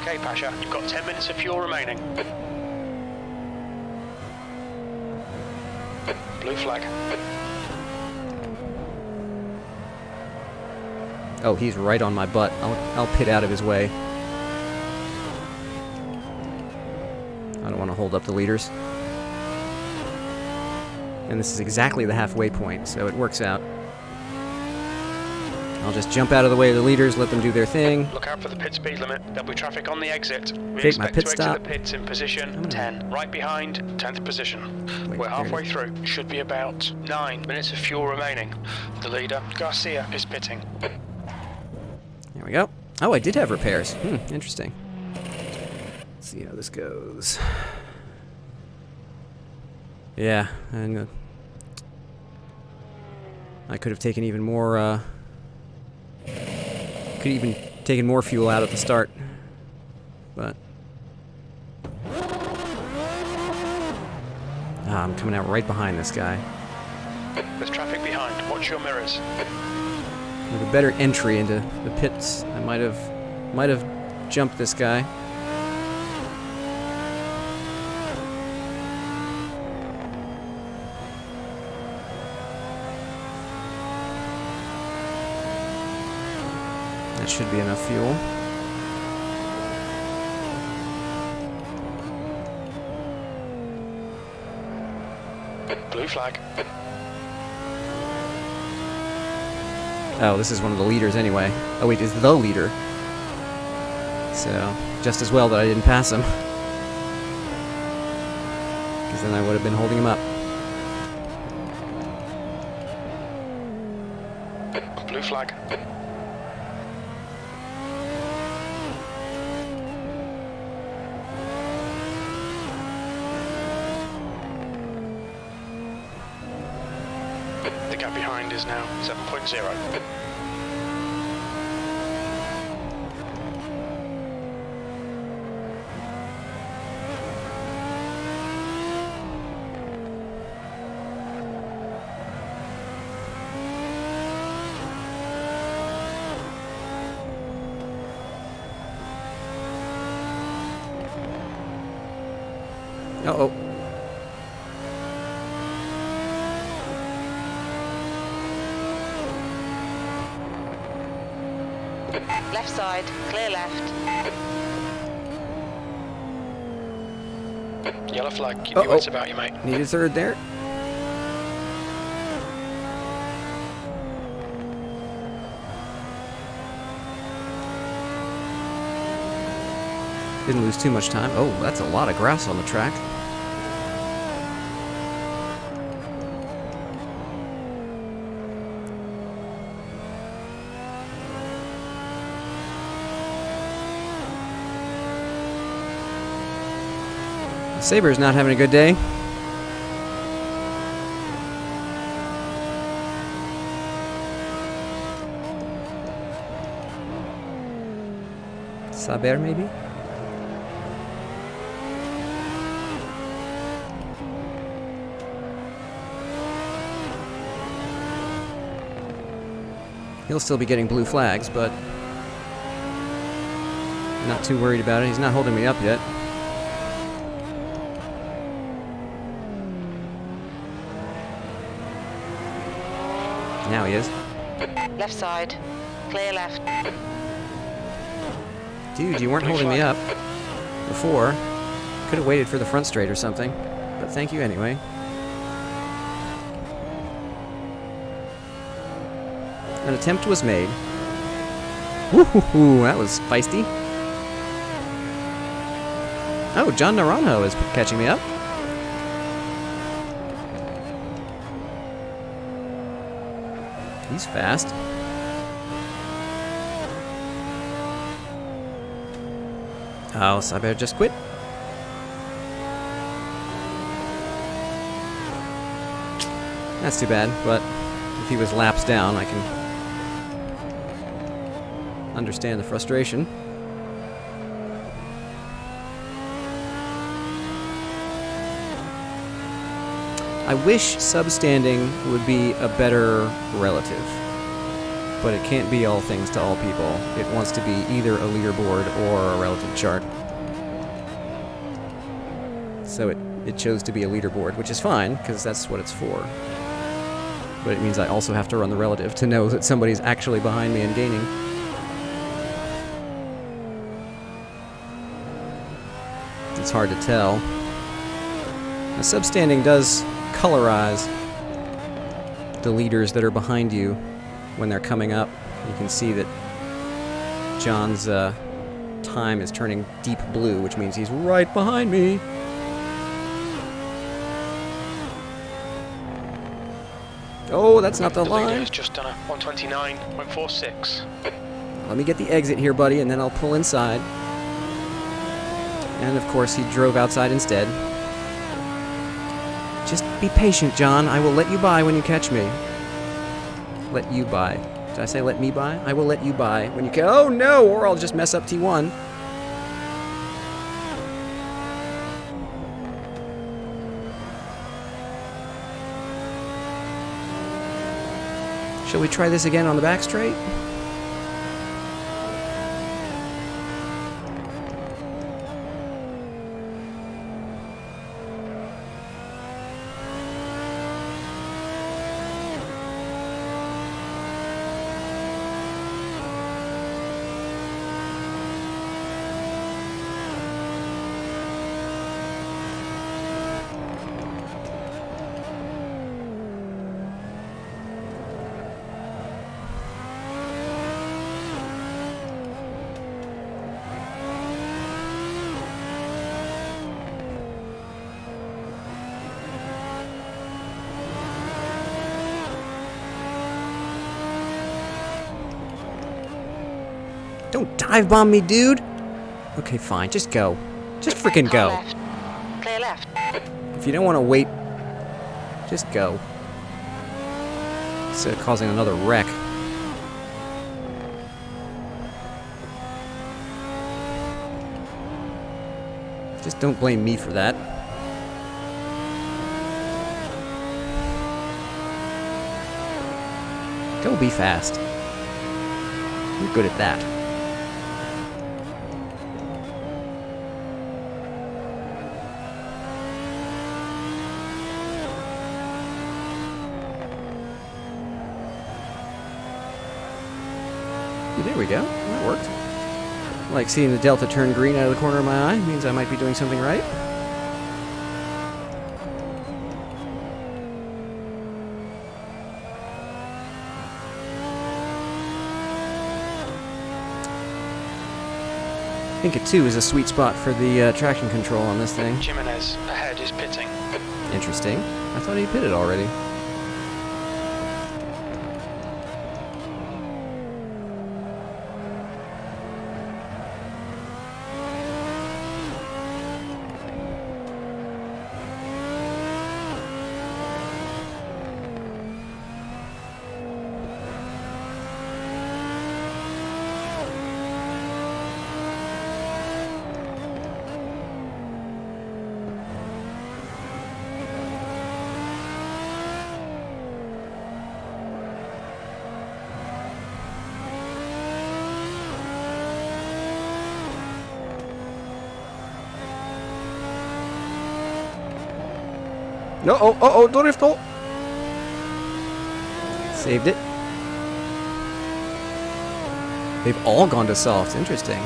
S4: Okay, Pasha, you've got 10 minutes of fuel remaining. Blue flag.
S1: Oh, he's right on my butt. I'll pit out of his way. I don't want to hold up the leaders. And this is exactly the halfway point, so it works out. I'll just jump out of the way of the leaders, let them do their thing.
S4: Look out for the pit speed limit. There'll be traffic on the exit. We
S1: Take my
S4: expect
S1: pit
S4: to
S1: stop.
S4: exit the pits in position 10. Right behind, 10th position.
S1: Wait,
S4: We're halfway through. Should be about 9 minutes of fuel remaining. The leader, Garcia, is pitting.
S1: There we go. Oh, I did have repairs. Interesting. Let's see how this goes. Yeah, and I could have taken even more, could even taken more fuel out at the start, but I'm coming out right behind this guy.
S4: There's traffic behind. Watch your mirrors.
S1: With a better entry into the pits, I might have jumped this guy. That should be enough fuel.
S4: Blue flag.
S1: Oh, this is one of the leaders anyway. Oh wait, it's the leader. So just as well that I didn't pass him. Because then I would have been holding him up.
S4: Blue flag. The gap behind is now 7.0.
S1: Uh-oh.
S3: Left side, clear left.
S4: Yellow flag, keep your wits about you, mate.
S1: Need a third there. Didn't lose too much time. Oh, that's a lot of grass on the track. Saber's not having a good day. Saber, maybe? He'll still be getting blue flags, but not too worried about it. He's not holding me up yet. Now he is.
S3: Left side, clear left.
S1: Dude, you weren't holding me up before. Could have waited for the front straight or something, but thank you anyway. An attempt was made. Woohoo, that was feisty. Oh, John Naranjo is catching me up. He's fast. Oh, so I better just quit. That's too bad, but if he was laps down, I can understand the frustration. I wish substanding would be a better relative, but it can't be all things to all people. It wants to be either a leaderboard or a relative chart. So it chose to be a leaderboard, which is fine, because that's what it's for. But it means I also have to run the relative to know that somebody's actually behind me and gaining. It's hard to tell. Now, substanding does colorize the leaders that are behind you when they're coming up. You can see that John's time is turning deep blue, which means he's right behind me. Oh, that's not the
S4: leader
S1: line.
S4: has just done a 129.46.
S1: Let me get the exit here, buddy, and then I'll pull inside. And of course, he drove outside instead. Just be patient, John. I will let you by when you catch me. Let you by. Did I say let me by? I will let you by when you catch. Oh no, or I'll just mess up T1. Shall we try this again on the back straight? Don't dive bomb me, dude! Okay, fine. Just go. Just freaking
S3: Car
S1: go.
S3: left. Clear left.
S1: If you don't want to wait, just go. Instead of causing another wreck. Just don't blame me for that. Go be fast. You're good at that. There we go. That worked. Like seeing the delta turn green out of the corner of my eye means I might be doing something right. I think a 2 is a sweet spot for the traction control on this thing.
S4: Jimenez ahead is pitting.
S1: Interesting. I thought he pitted already. No, oh, drifto! Saved it. They've all gone to soft. Interesting.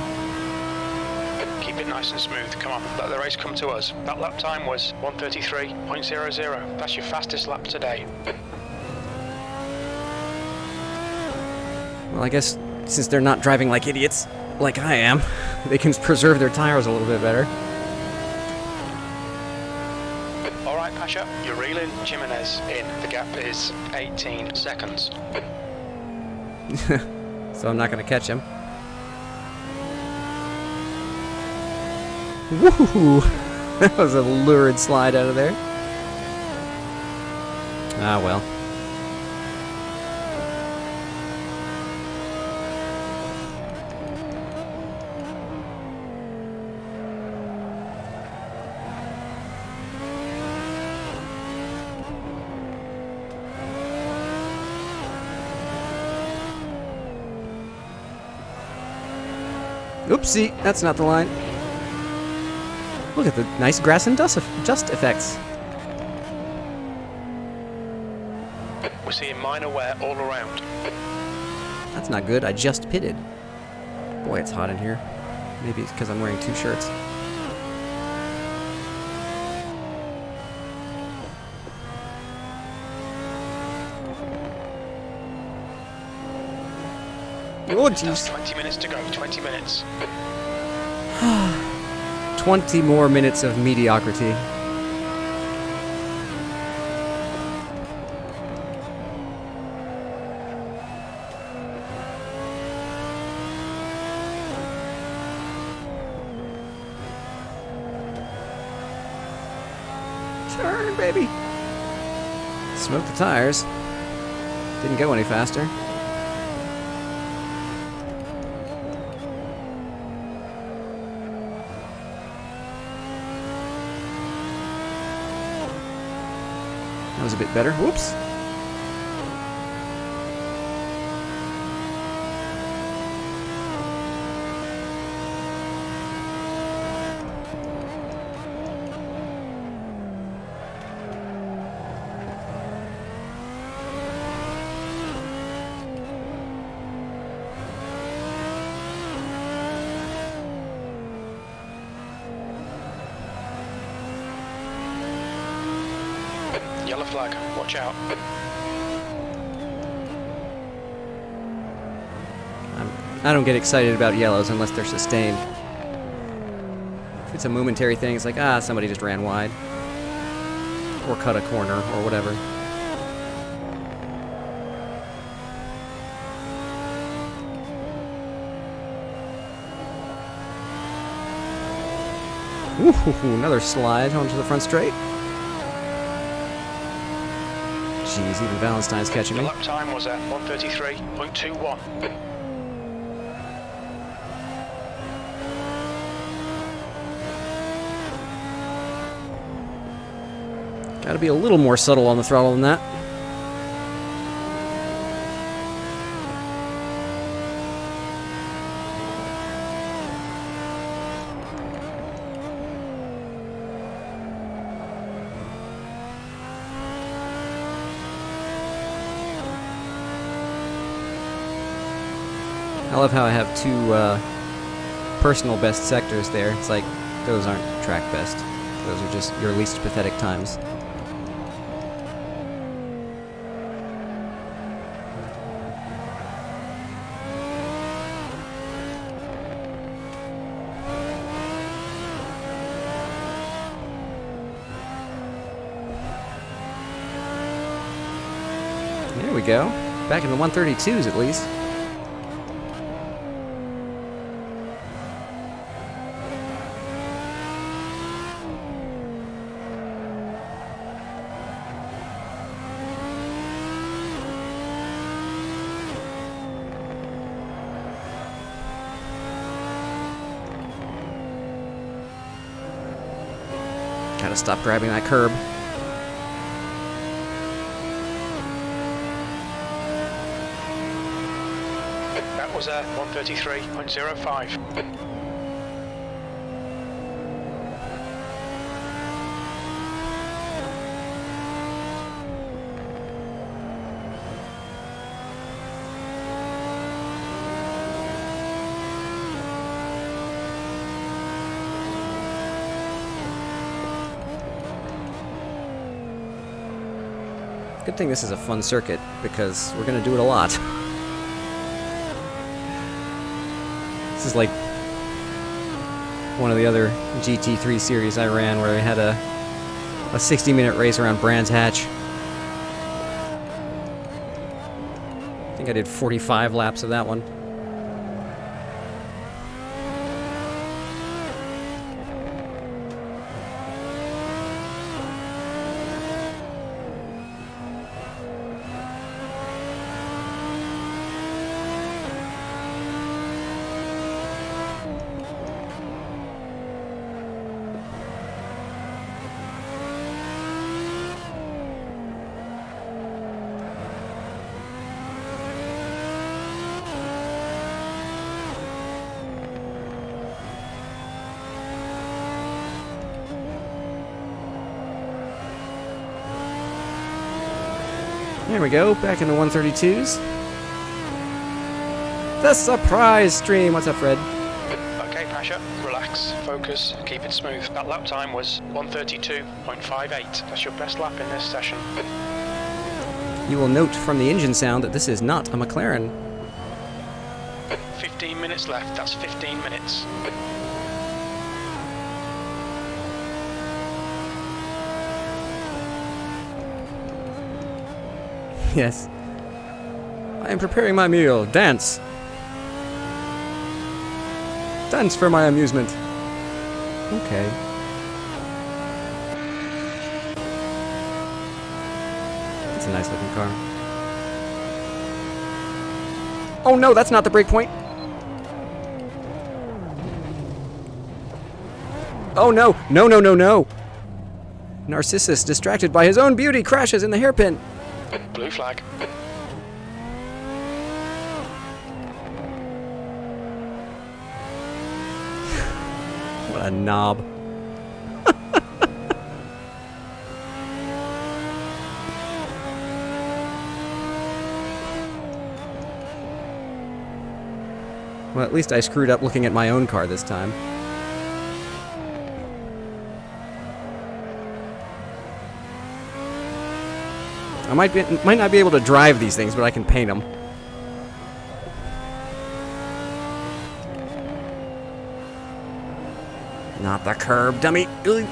S4: Keep it nice and smooth. Come on, let the race come to us. That lap time was 1:33.00. That's your fastest lap today.
S1: Well, I guess since they're not driving like idiots, like I am, they can preserve their tires a little bit better.
S4: All right, Pasha, you're reeling Jimenez in. The gap is 18 seconds.
S1: So I'm not going to catch him. Woohoo! That was a lurid slide out of there. Ah, well. Oopsie, that's not the line. Look at the nice grass and dust effects.
S4: We're seeing minor wear all around.
S1: That's not good. I just pitted. Boy, it's hot in here. Maybe it's because I'm wearing 2 shirts. Oh,
S4: That's
S1: jeez.
S4: 20 minutes to go. 20 minutes.
S1: 20 more minutes of mediocrity. Turn, baby. Smoke the tires. Didn't go any faster. That was a bit better. Whoops.
S4: Yellow flag. Watch out.
S1: I don't get excited about yellows unless they're sustained. If it's a momentary thing, it's like, ah, somebody just ran wide. Or cut a corner, or whatever. Ooh, another slide onto the front straight. Jeez, even Valentine's catching
S4: The
S1: me.
S4: lap time was at 1:33.21.
S1: Gotta be a little more subtle on the throttle than that. I love how I have two personal best sectors there. It's like, those aren't track best. Those are just your least pathetic times. There we go. Back in the 132s at least. Gotta stop grabbing that curb.
S4: That was at 1:33.05.
S1: Good thing this is a fun circuit, because we're gonna do it a lot. This is like one of the other GT3 series I ran where I had a 60-minute race around Brands Hatch. I think I did 45 laps of that one. There we go, back in the 132s. The surprise stream! What's up, Fred?
S4: Okay, Pasha, relax, focus, keep it smooth. That lap time was 1:32.58. That's your best lap in this session.
S1: You will note from the engine sound that this is not a McLaren.
S4: 15 minutes left, that's 15 minutes.
S1: Yes. I am preparing my meal. Dance! Dance for my amusement. Okay. It's a nice looking car. Oh no, that's not the break point! Oh no! No, no, no, no! Narcissus, distracted by his own beauty, crashes in the hairpin!
S4: Blue flag.
S1: What a knob. Well, at least I screwed up looking at my own car this time. I might not be able to drive these things, but I can paint them. Not the curb, dummy. Ugh.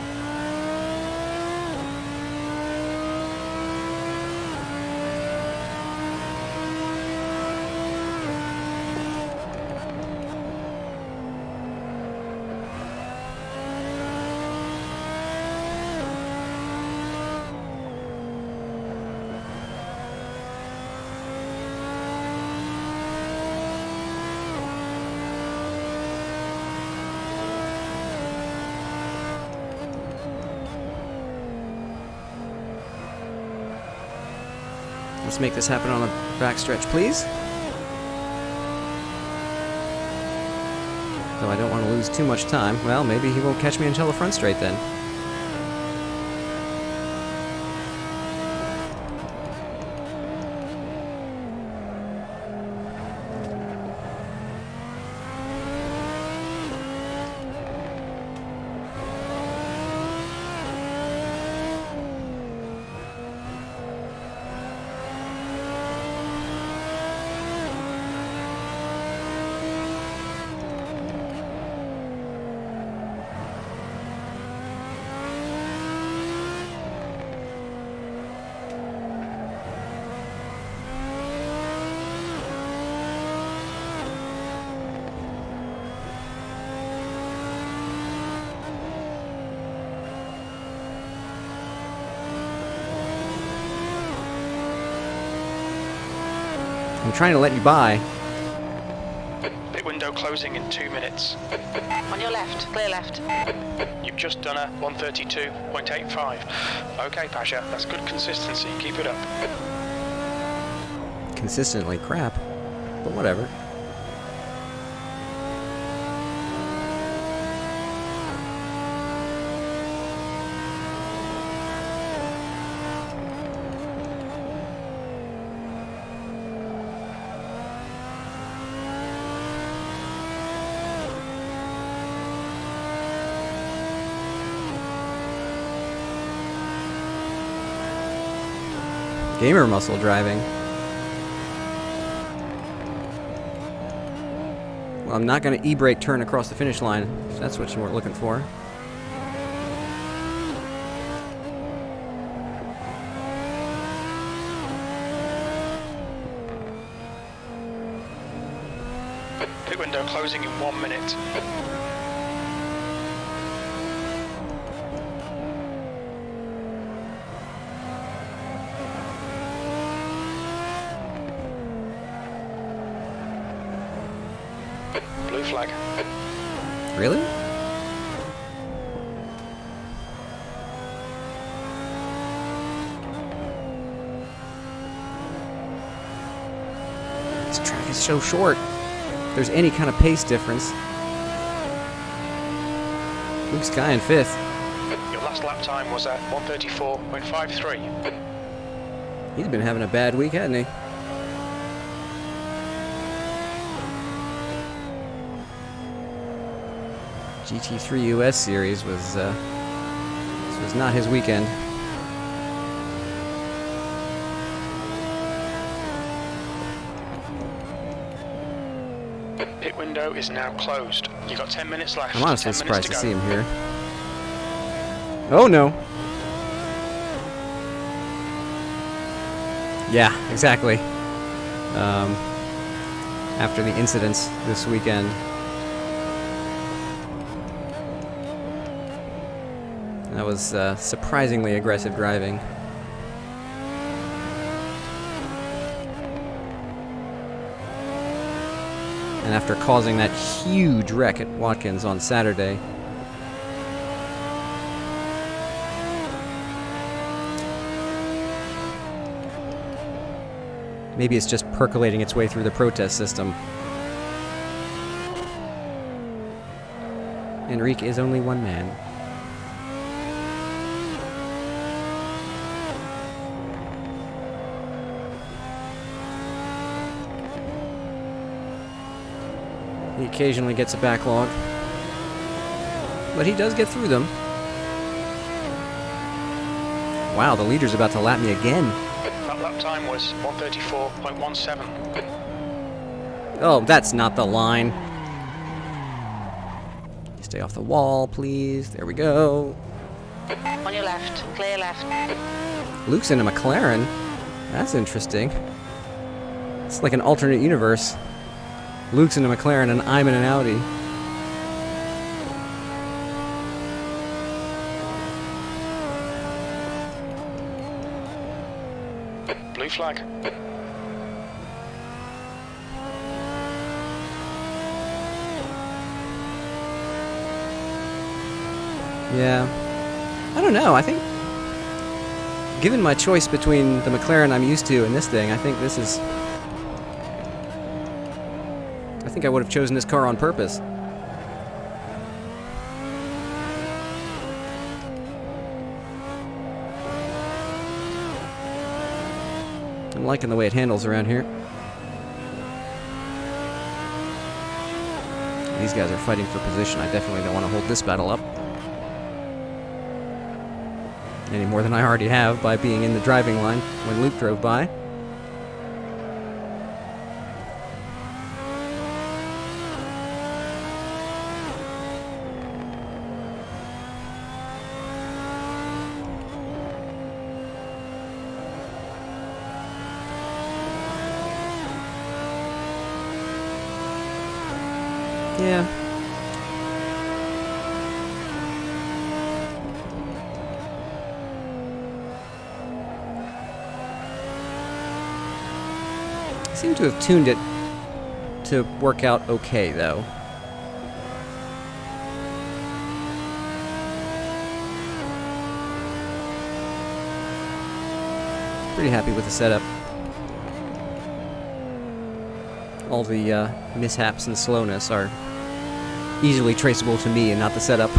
S1: Let's make this happen on the backstretch, please. Though I don't want to lose too much time. Well, maybe he won't catch me until the front straight then. I'm trying to let you by.
S4: Pit window closing in 2 minutes.
S3: On your left, clear left.
S4: You've just done a 132.85. Okay, Pasha, that's good consistency. Keep it up.
S1: Consistently crap, but whatever. Gamer muscle driving. Well, I'm not going to e-brake turn across the finish line, if that's what you were looking for.
S4: Pit window closing in 1 minute. Blue flag.
S1: Really? This track is so short. If there's any kind of pace difference. Luke's guy in 5th.
S4: Your last lap time was at 134.53.
S1: He's been having a bad week, hasn't he? GT3 US series was this was not his weekend.
S4: Pit window is now closed. You've got 10 minutes left.
S1: I'm honestly
S4: 10 minutes
S1: surprised to see
S4: go.
S1: him here. Oh no. Yeah, exactly. After the incidents this weekend. That was surprisingly aggressive driving. And after causing that huge wreck at Watkins on Saturday, maybe it's just percolating its way through the protest system. Enrique is only one man. He occasionally gets a backlog, but he does get through them. Wow, the leader's about to lap me again.
S4: That lap time was 134.17.
S1: Oh, that's not the line. Stay off the wall, please. There we go.
S3: On your left, clear left.
S1: Luke's in a McLaren. That's interesting. It's like an alternate universe. Luke's in a McLaren and I'm in an Audi.
S4: Blue flag.
S1: Yeah. I don't know. I think given my choice between the McLaren I'm used to and this thing, I think this is... I think I would have chosen this car on purpose. I'm liking the way it handles around here. These guys are fighting for position. I definitely don't want to hold this battle up any more than I already have by being in the driving line when Luke drove by. Yeah. I seem to have tuned it to work out okay, though. Pretty happy with the setup. All the mishaps and slowness are easily traceable to me and not the setup.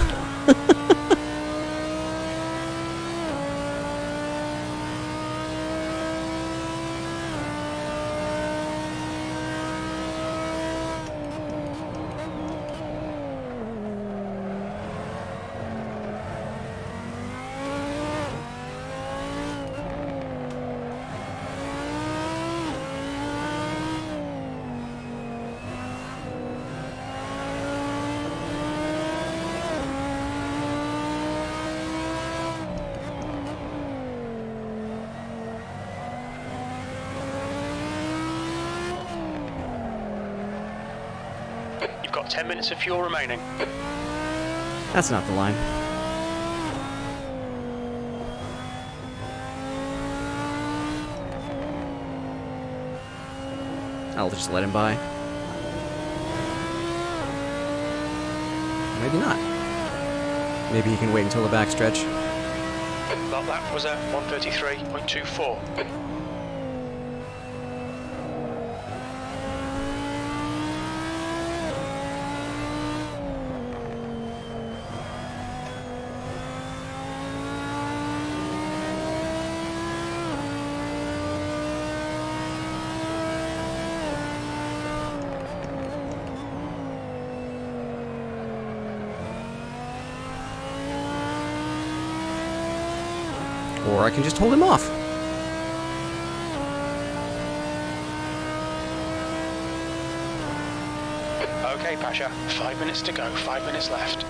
S4: You've got 10 minutes of fuel remaining.
S1: That's not the line. I'll just let him by. Maybe not. Maybe he can wait until the backstretch.
S4: That lap was at 1:33.24.
S1: Or I can just hold him off.
S4: Okay, Pasha. 5 minutes to go. 5 minutes left.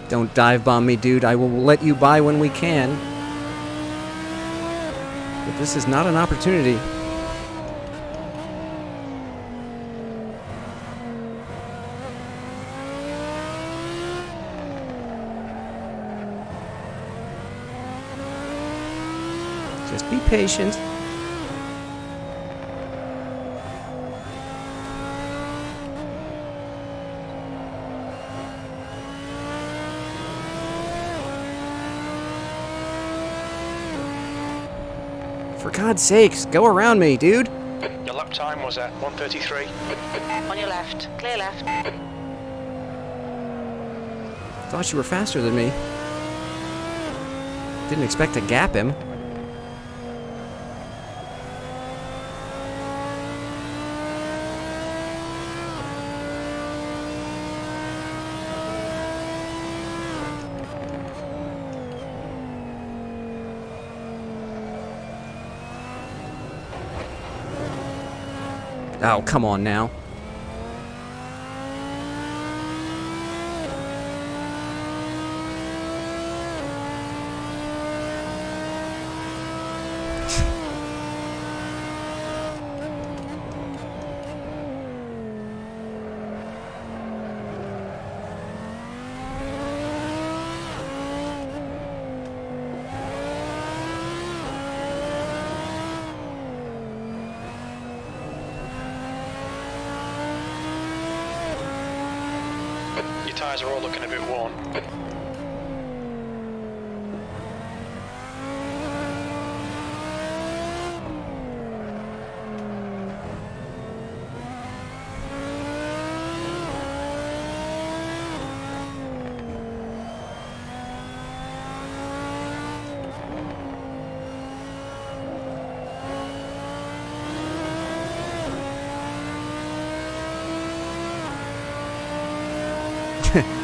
S1: Don't dive bomb me, dude. I will let you by when we can. But this is not an opportunity. Just be patient. For God's sakes, go around me, dude.
S4: Your lap time was at 1:33.
S3: On your left. Clear left.
S1: Thought you were faster than me. Didn't expect to gap him. Oh, come on now.
S4: Your tyres are all looking a bit worn.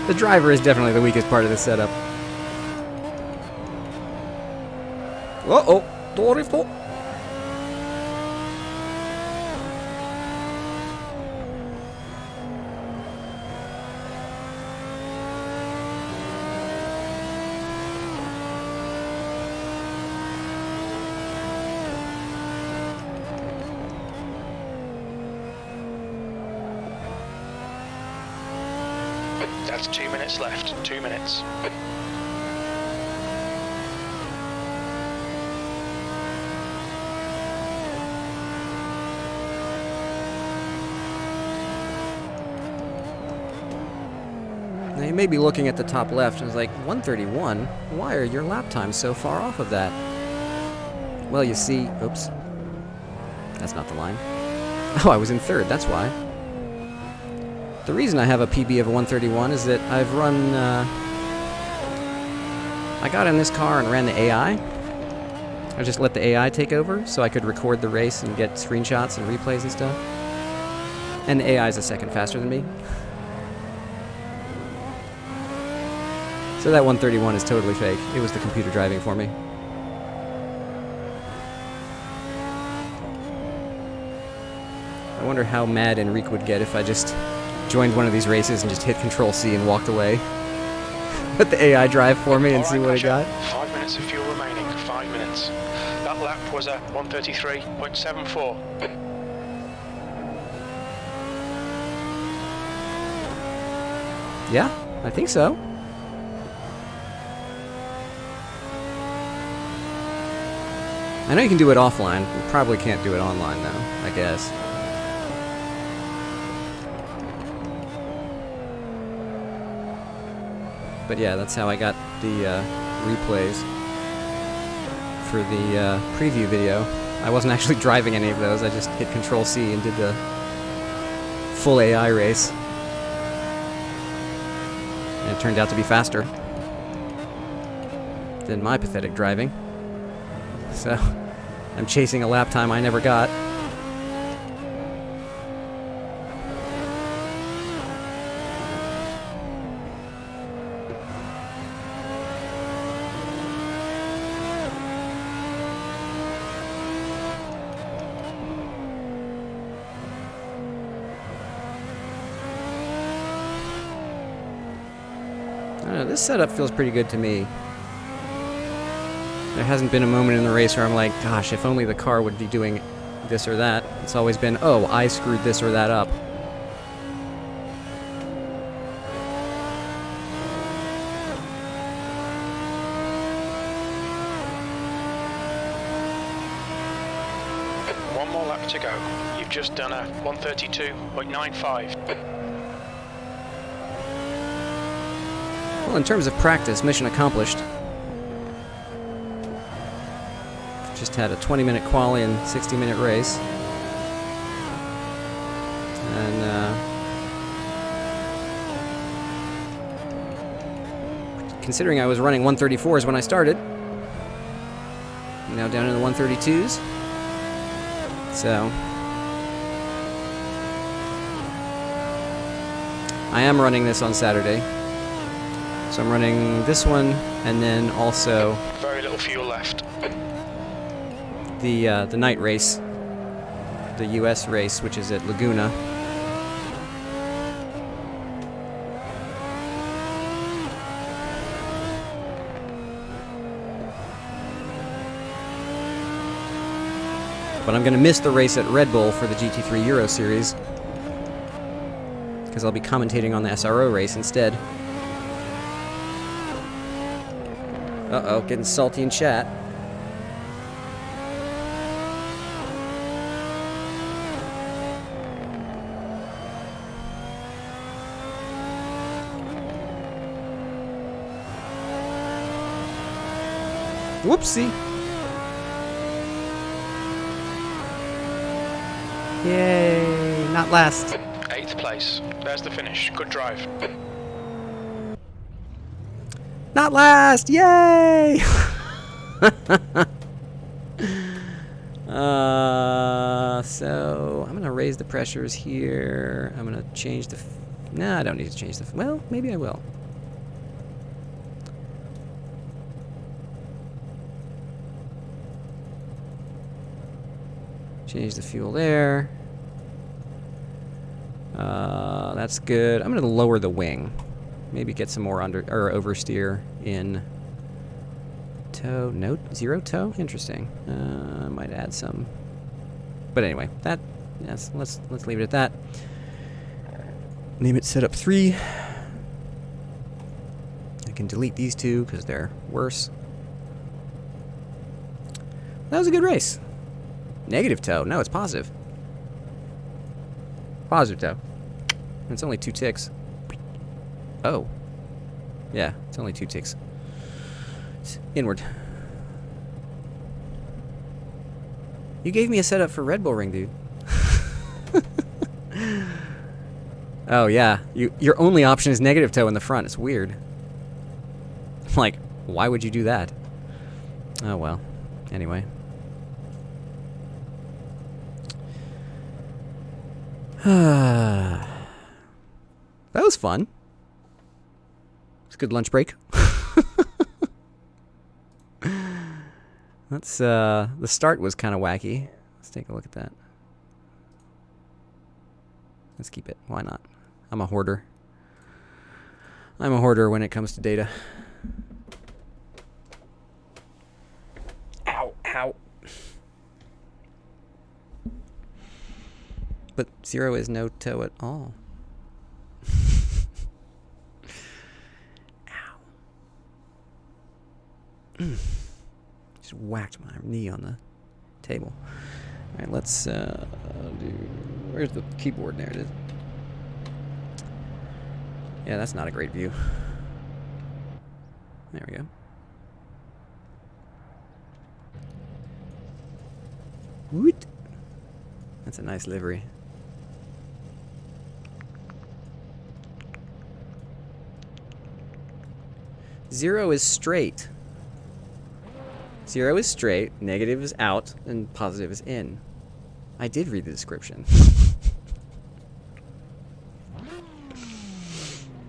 S1: The driver is definitely the weakest part of this setup. Uh-oh, Dorifo.
S4: That's 2 minutes left. 2 minutes.
S1: Now you may be looking at the top left and it's like, 131? Why are your lap times so far off of that? Well, you see, oops. That's not the line. Oh, I was in third, that's why. The reason I have a PB of a 131 is that I've run, I got in this car and ran the AI. I just let the AI take over so I could record the race and get screenshots and replays and stuff. And the AI is a second faster than me. So that 131 is totally fake. It was the computer driving for me. I wonder how mad Enrique would get if I just joined one of these races and just hit Control-C and walked away. Let the AI drive for me and see what I got.
S4: 5 minutes of fuel remaining. 5 minutes. That lap was a 133.74.
S1: Yeah, I think so. I know you can do it offline. You probably can't do it online, though, I guess. But yeah, that's how I got the replays for the preview video. I wasn't actually driving any of those. I just hit Control-C and did the full AI race. And it turned out to be faster than my pathetic driving. So, I'm chasing a lap time I never got. I don't know, this setup feels pretty good to me. There hasn't been a moment in the race where I'm like, gosh, if only the car would be doing this or that. It's always been, oh, I screwed this or that up.
S4: One more lap to go. You've just done a 132.95.
S1: Well, in terms of practice, mission accomplished. Just had a 20-minute quali and 60-minute race. And, considering I was running 134s when I started, I'm now down in the 132s. So, I am running this on Saturday. So I'm running this one, and then also
S4: Very little fuel left.
S1: the night race, the US race, which is at Laguna. But I'm going to miss the race at Red Bull for the GT3 Euro Series, because I'll be commentating on the SRO race instead. Uh-oh, getting salty in chat. Whoopsie. Yay, not last.
S4: 8th place. There's the finish. Good drive.
S1: Not last, yay! So I'm gonna raise the pressures here. I'm gonna change the, no, I don't need to change the, well, maybe I will. Change the fuel there. That's good. I'm gonna lower the wing. Maybe get some more under or oversteer in tow. No, 0 tow. Interesting. Might add some. But anyway, that yes. Let's leave it at that. Name it setup 3. I can delete these 2 because they're worse. That was a good race. Negative tow. No, it's positive. Positive tow. It's only 2 ticks. Oh. Yeah, it's only 2 ticks. It's inward. You gave me a setup for Red Bull Ring, dude. Oh, yeah. Your only option is negative tow in the front. It's weird. Like, why would you do that? Oh, well. Anyway. That was fun. It's a good lunch break. Let's the start was kind of wacky. Let's take a look at that. Let's keep it. Why not? I'm a hoarder. I'm a hoarder when it comes to data. Ow, ow. But 0 is no tow at all. Ow. Just whacked my knee on the table. Alright, let's do... Where's the keyboard? There it is. Yeah, that's not a great view. There we go. Woot! That's a nice livery. Zero is straight. 0 is straight, negative is out, and positive is in. I did read the description.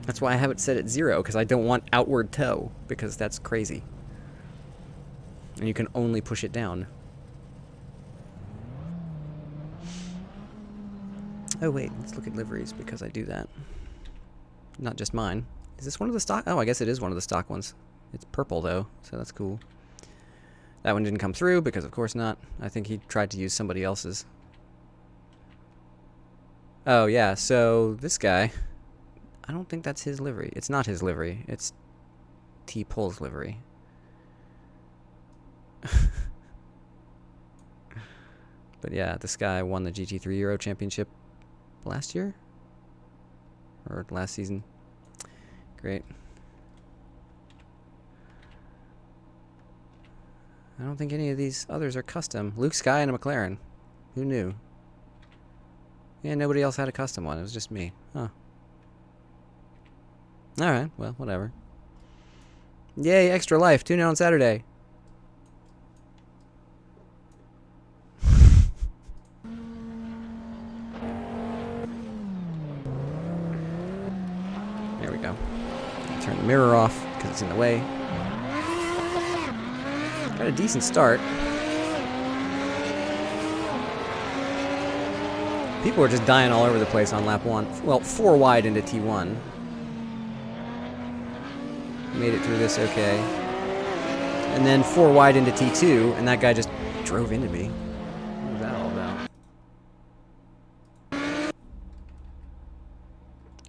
S1: That's why I have it set at 0, because I don't want outward tow, because that's crazy. And you can only push it down. Oh wait, let's look at liveries, because I do that. Not just mine. Is this one of the stock? Oh, I guess it is one of the stock ones. It's purple though, so that's cool. That one didn't come through, because of course not. I think he tried to use somebody else's. Oh yeah, so this guy, I don't think that's his livery. It's not his livery. It's T-Pole's livery. But yeah, this guy won the GT3 Euro Championship last year? Or last season. Great. I don't think any of these others are custom. Luke Sky and a McLaren. Who knew? Yeah, nobody else had a custom one. It was just me. Huh. Alright, well, whatever. Yay, Extra Life. Tune in on Saturday. There we go. Turn the mirror off because it's in the way. Got a decent start. People were just dying all over the place on lap 1. Well, 4 wide into T1. Made it through this okay. And then 4 wide into T2, and that guy just drove into me. What was that all about?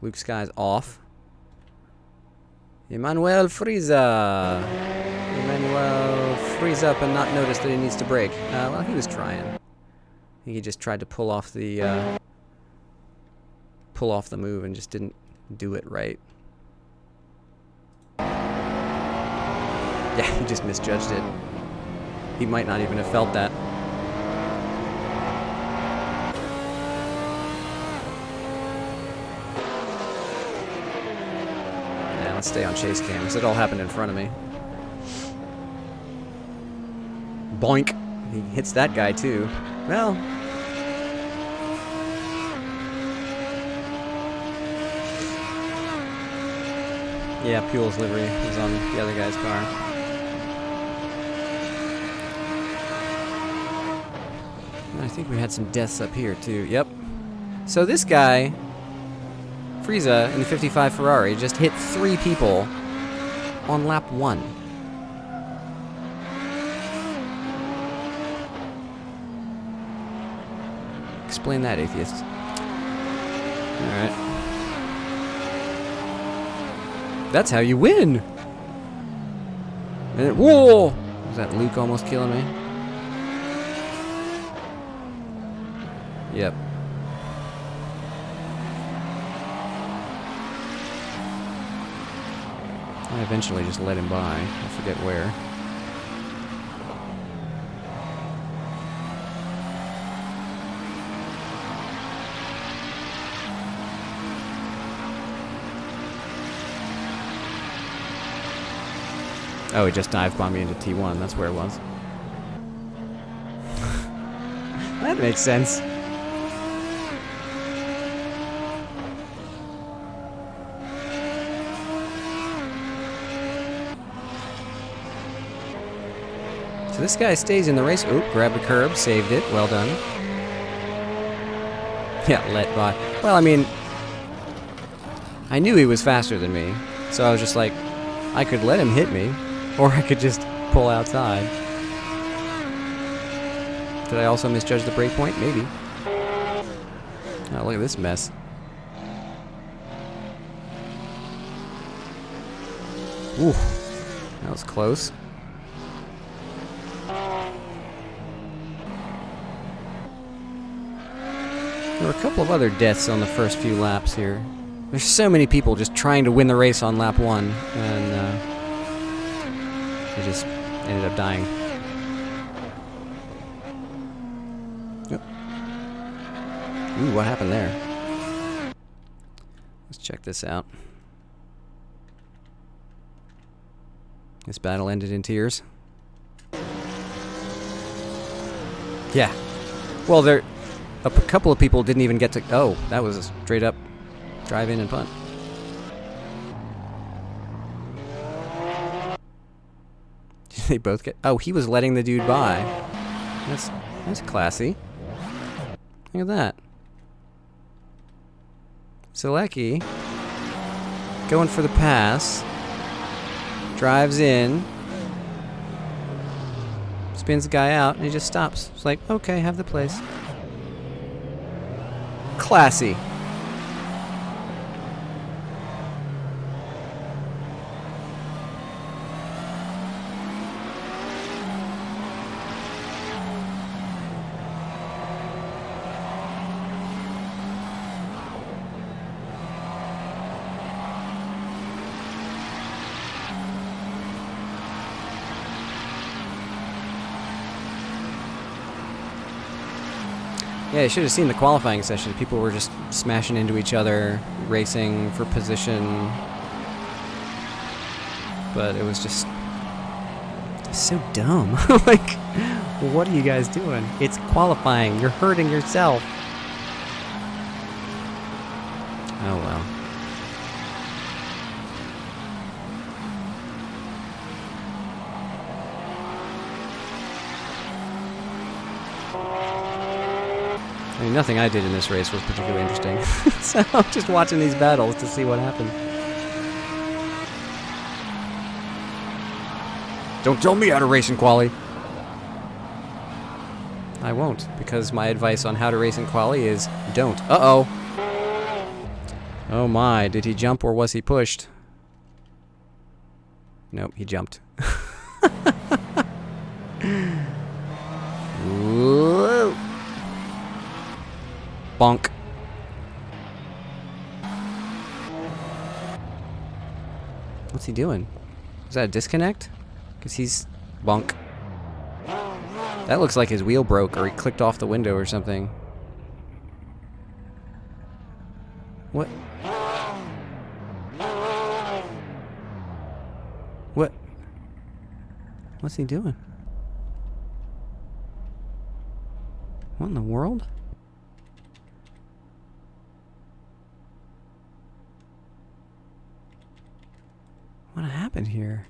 S1: Luke Sky's off. Emmanuel Frieza. Emmanuel freeze up and not notice that he needs to brake. Well, he was trying. I think he just tried to pull off the move and just didn't do it right. Yeah, he just misjudged it. He might not even have felt that. Yeah, let's stay on chase cam, because it all happened in front of me. Boink! He hits that guy too. Well... yeah, Puel's livery was on the other guy's car. And I think we had some deaths up here too. Yep. So this guy, Frieza, in the 55 Ferrari, just hit 3 people on lap 1. Explain that, atheist. Alright. That's how you win! And whoa! Was that Luke almost killing me? Yep. I eventually just let him by. I forget where. Oh, he just dive bombed me into T1. That's where it was. That makes sense. So this guy stays in the race. Oop, grabbed the curb, saved it. Well done. Yeah, let by. Well, I mean, I knew he was faster than me, so I was just like, I could let him hit me, or I could just pull outside. Did I also misjudge the breakpoint? Maybe. Oh, look at this mess. Ooh, that was close. There were a couple of other deaths on the first few laps here. There's so many people just trying to win the race on lap 1, and they just ended up dying. Yep. Ooh, what happened there? Let's check this out. This battle ended in tears. Yeah. Well, a couple of people didn't even get to... Oh, that was a straight up drive in and punt. Did they both get... Oh, he was letting the dude by. That's classy. Look at that. Selecki going for the pass. Drives in. Spins the guy out, and he just stops. It's like, okay, have the place. Classy. Yeah, you should have seen the qualifying session. People were just smashing into each other, racing for position. But it was just so dumb. Like, what are you guys doing? It's qualifying. You're hurting yourself. Oh well. I mean, nothing I did in this race was particularly interesting. So I'm just watching these battles to see what happened. Don't tell me how to race in quali. I won't, because my advice on how to race in quali is don't. Uh-oh. Oh my, did he jump or was he pushed? Nope, he jumped. Whoa. Bonk. What's he doing? Is that a disconnect? Because he's bonk. That looks like his wheel broke or he clicked off the window or something. What? What? What's he doing? What in the world? What happened here?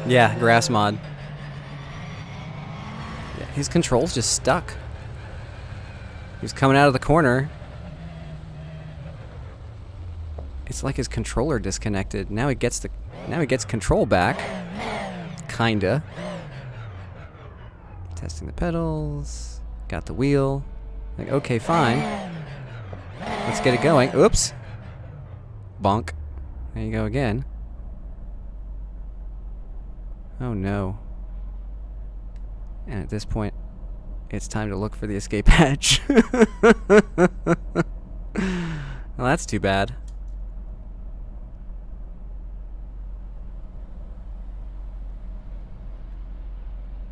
S1: Yeah, grass mod. Yeah, his control's just stuck. He was coming out of the corner. It's like his controller disconnected. Now he gets control back. Kinda. Testing the pedals. Got the wheel. Like, okay, fine. Let's get it going. Oops. Bonk. There you go again. Oh no. And at this point, it's time to look for the escape hatch. Well, that's too bad.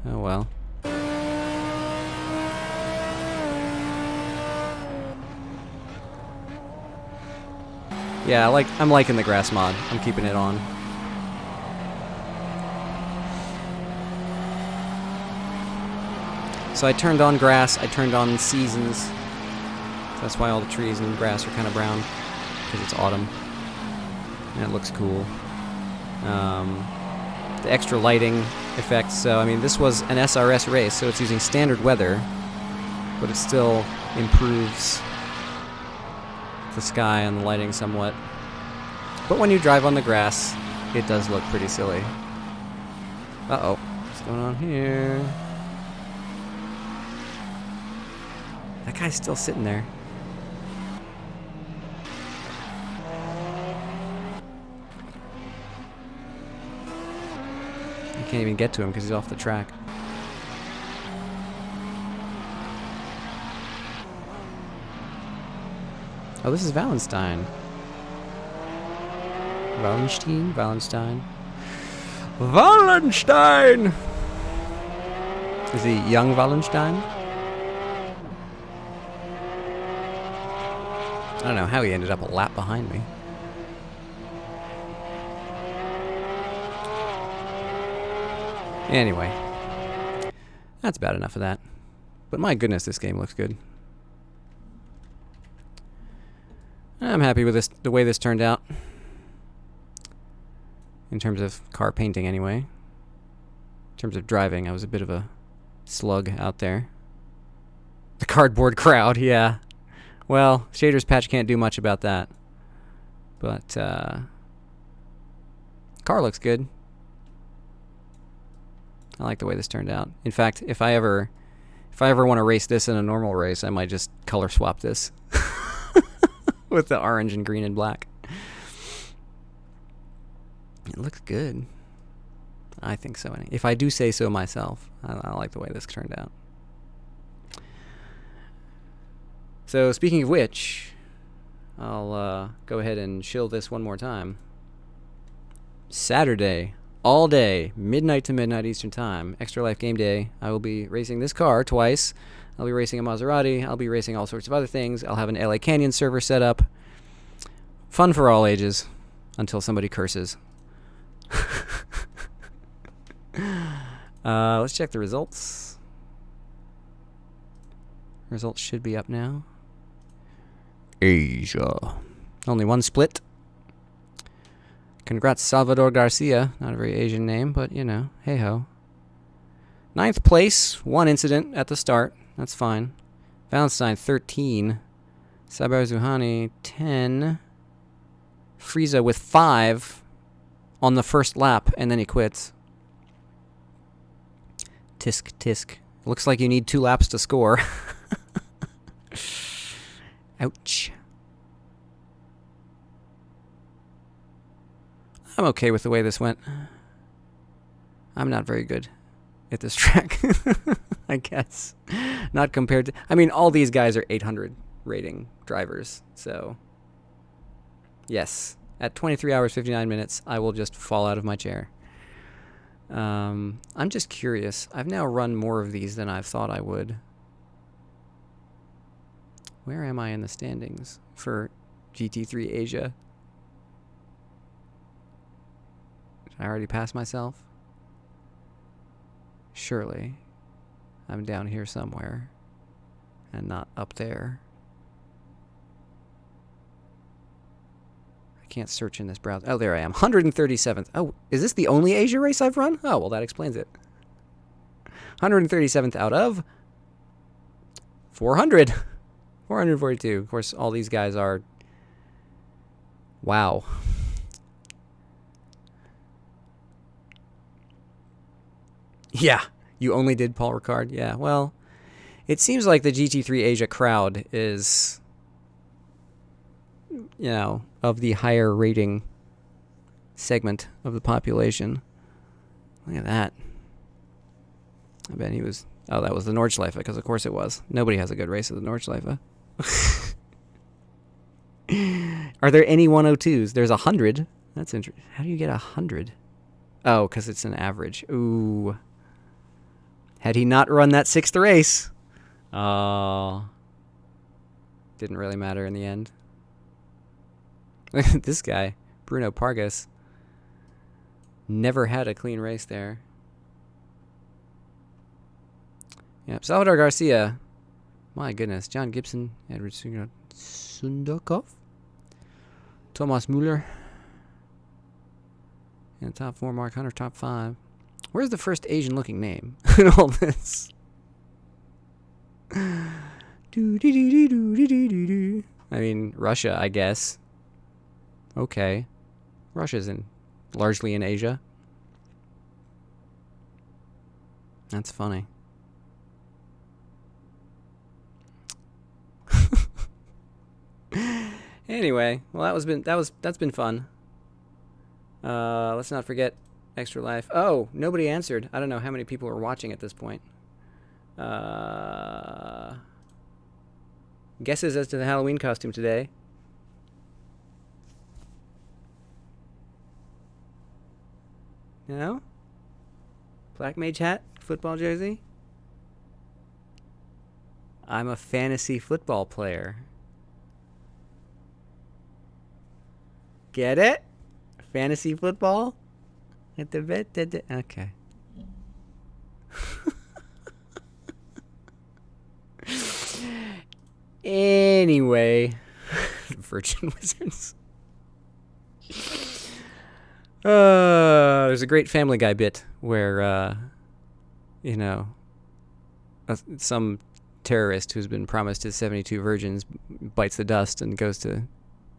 S1: Oh well. Yeah, I'm liking the grass mod. I'm keeping it on. So I turned on grass, I turned on seasons. So that's why all the trees and grass are kind of brown, because it's autumn. And it looks cool. The extra lighting effects, so I mean this was an SRS race, so it's using standard weather, but it still improves the sky and the lighting somewhat. But when you drive on the grass, it does look pretty silly. Uh-oh, what's going on here? That guy's still sitting there. I can't even get to him because he's off the track. Oh, this is Wallenstein. Wallenstein. Is he young Wallenstein? I don't know how he ended up a lap behind me. Anyway, that's about enough of that. But my goodness, this game looks good. I'm happy with the way this turned out. In terms of car painting, anyway. In terms of driving, I was a bit of a slug out there. The cardboard crowd, yeah. Well, Shaders Patch can't do much about that. But, car looks good. I like the way this turned out. In fact, if I ever want to race this in a normal race, I might just color swap this. With the orange and green and black. It looks good. I think so. If I do say so myself, I like the way this turned out. So, speaking of which, I'll go ahead and shill this one more time. Saturday, all day, midnight to midnight Eastern Time, Extra Life Game Day. I will be racing this car twice. I'll be racing a Maserati. I'll be racing all sorts of other things. I'll have an LA Canyon server set up. Fun for all ages, until somebody curses. Let's check the results. Results should be up now. Asia. Only one split. Congrats, Salvador Garcia. Not a very Asian name, but, you know, hey-ho. 9th place, 1 incident at the start. That's fine. Valentine, 13. Sabar Zuhani, 10. Frieza with 5 on the first lap, and then he quits. Tisk. Looks like you need 2 laps to score. Ouch. I'm okay with the way this went. I'm not very good at this track, I guess. Not compared to... I mean, all these guys are 800 rating drivers, so... Yes, At 23 hours, 59 minutes, I will just fall out of my chair. I'm just curious. I've now run more of these than I thought I would. Where am I in the standings for GT3 Asia? Did I already pass myself? Surely. I'm down here somewhere. And not up there. I can't search in this browser. Oh, there I am. 137th. Oh, is this the only Asia race I've run? Oh, well, that explains it. 137th out of 400. 442. Of course, all these guys are... Wow. Yeah, you only did Paul Ricard? Yeah, well, it seems like the GT3 Asia crowd is, you know, of the higher rating segment of the population. Look at that. I bet he was... Oh, that was the Nordschleife, because of course it was. Nobody has a good race at the Nordschleife. Are there any 102s? There's 100. That's interesting. How do you get 100? Oh, because it's an average. Ooh. Had he not run that 6th race... didn't really matter in the end. This guy, Bruno Pargas, never had a clean race there. Yep, Salvador Garcia. My goodness. John Gibson, Edward Sundokov, Thomas Muller. In the top 4, Mark Hunter, top 5. Where's the first Asian-looking name in all this? I mean, Russia, I guess. Okay. Russia's largely in Asia. That's funny. Anyway, well, that's been fun. Let's not forget Extra Life. Oh, nobody answered. I don't know how many people are watching at this point. Guesses as to the Halloween costume today. No? Black mage hat, football jersey. I'm a fantasy football player. Get it? Fantasy football? At the bit. Okay. Anyway, Virgin Wizards. There's a great Family Guy bit where, you know, some terrorist who's been promised his 72 virgins bites the dust and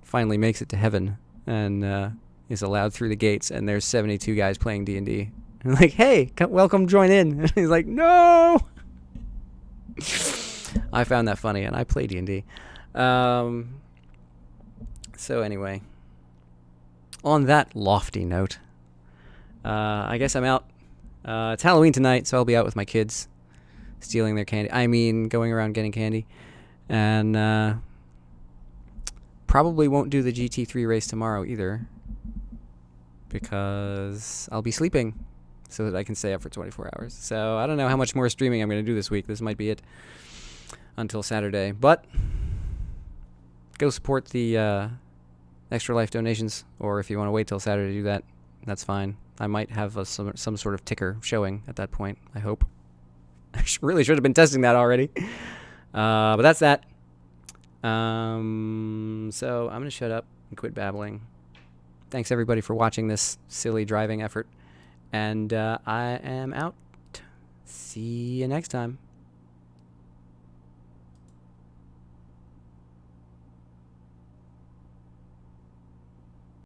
S1: finally makes it to heaven and is allowed through the gates, and there's 72 guys playing D&D. And like, hey, welcome, join in. And he's like, no! I found that funny, and I play D&D. So anyway, on that lofty note, I guess I'm out. It's Halloween tonight, so I'll be out with my kids, stealing their candy. I mean, going around getting candy. And probably won't do the GT3 race tomorrow either, because I'll be sleeping so that I can stay up for 24 hours. So I don't know how much more streaming I'm going to do this week. This might be it until Saturday. But go support the Extra Life donations, or if you want to wait till Saturday to do that, that's fine. I might have some sort of ticker showing at that point, I hope. I really should have been testing that already. But that's that. So I'm going to shut up and quit babbling. Thanks, everybody, for watching this silly driving effort. And I am out. See you next time.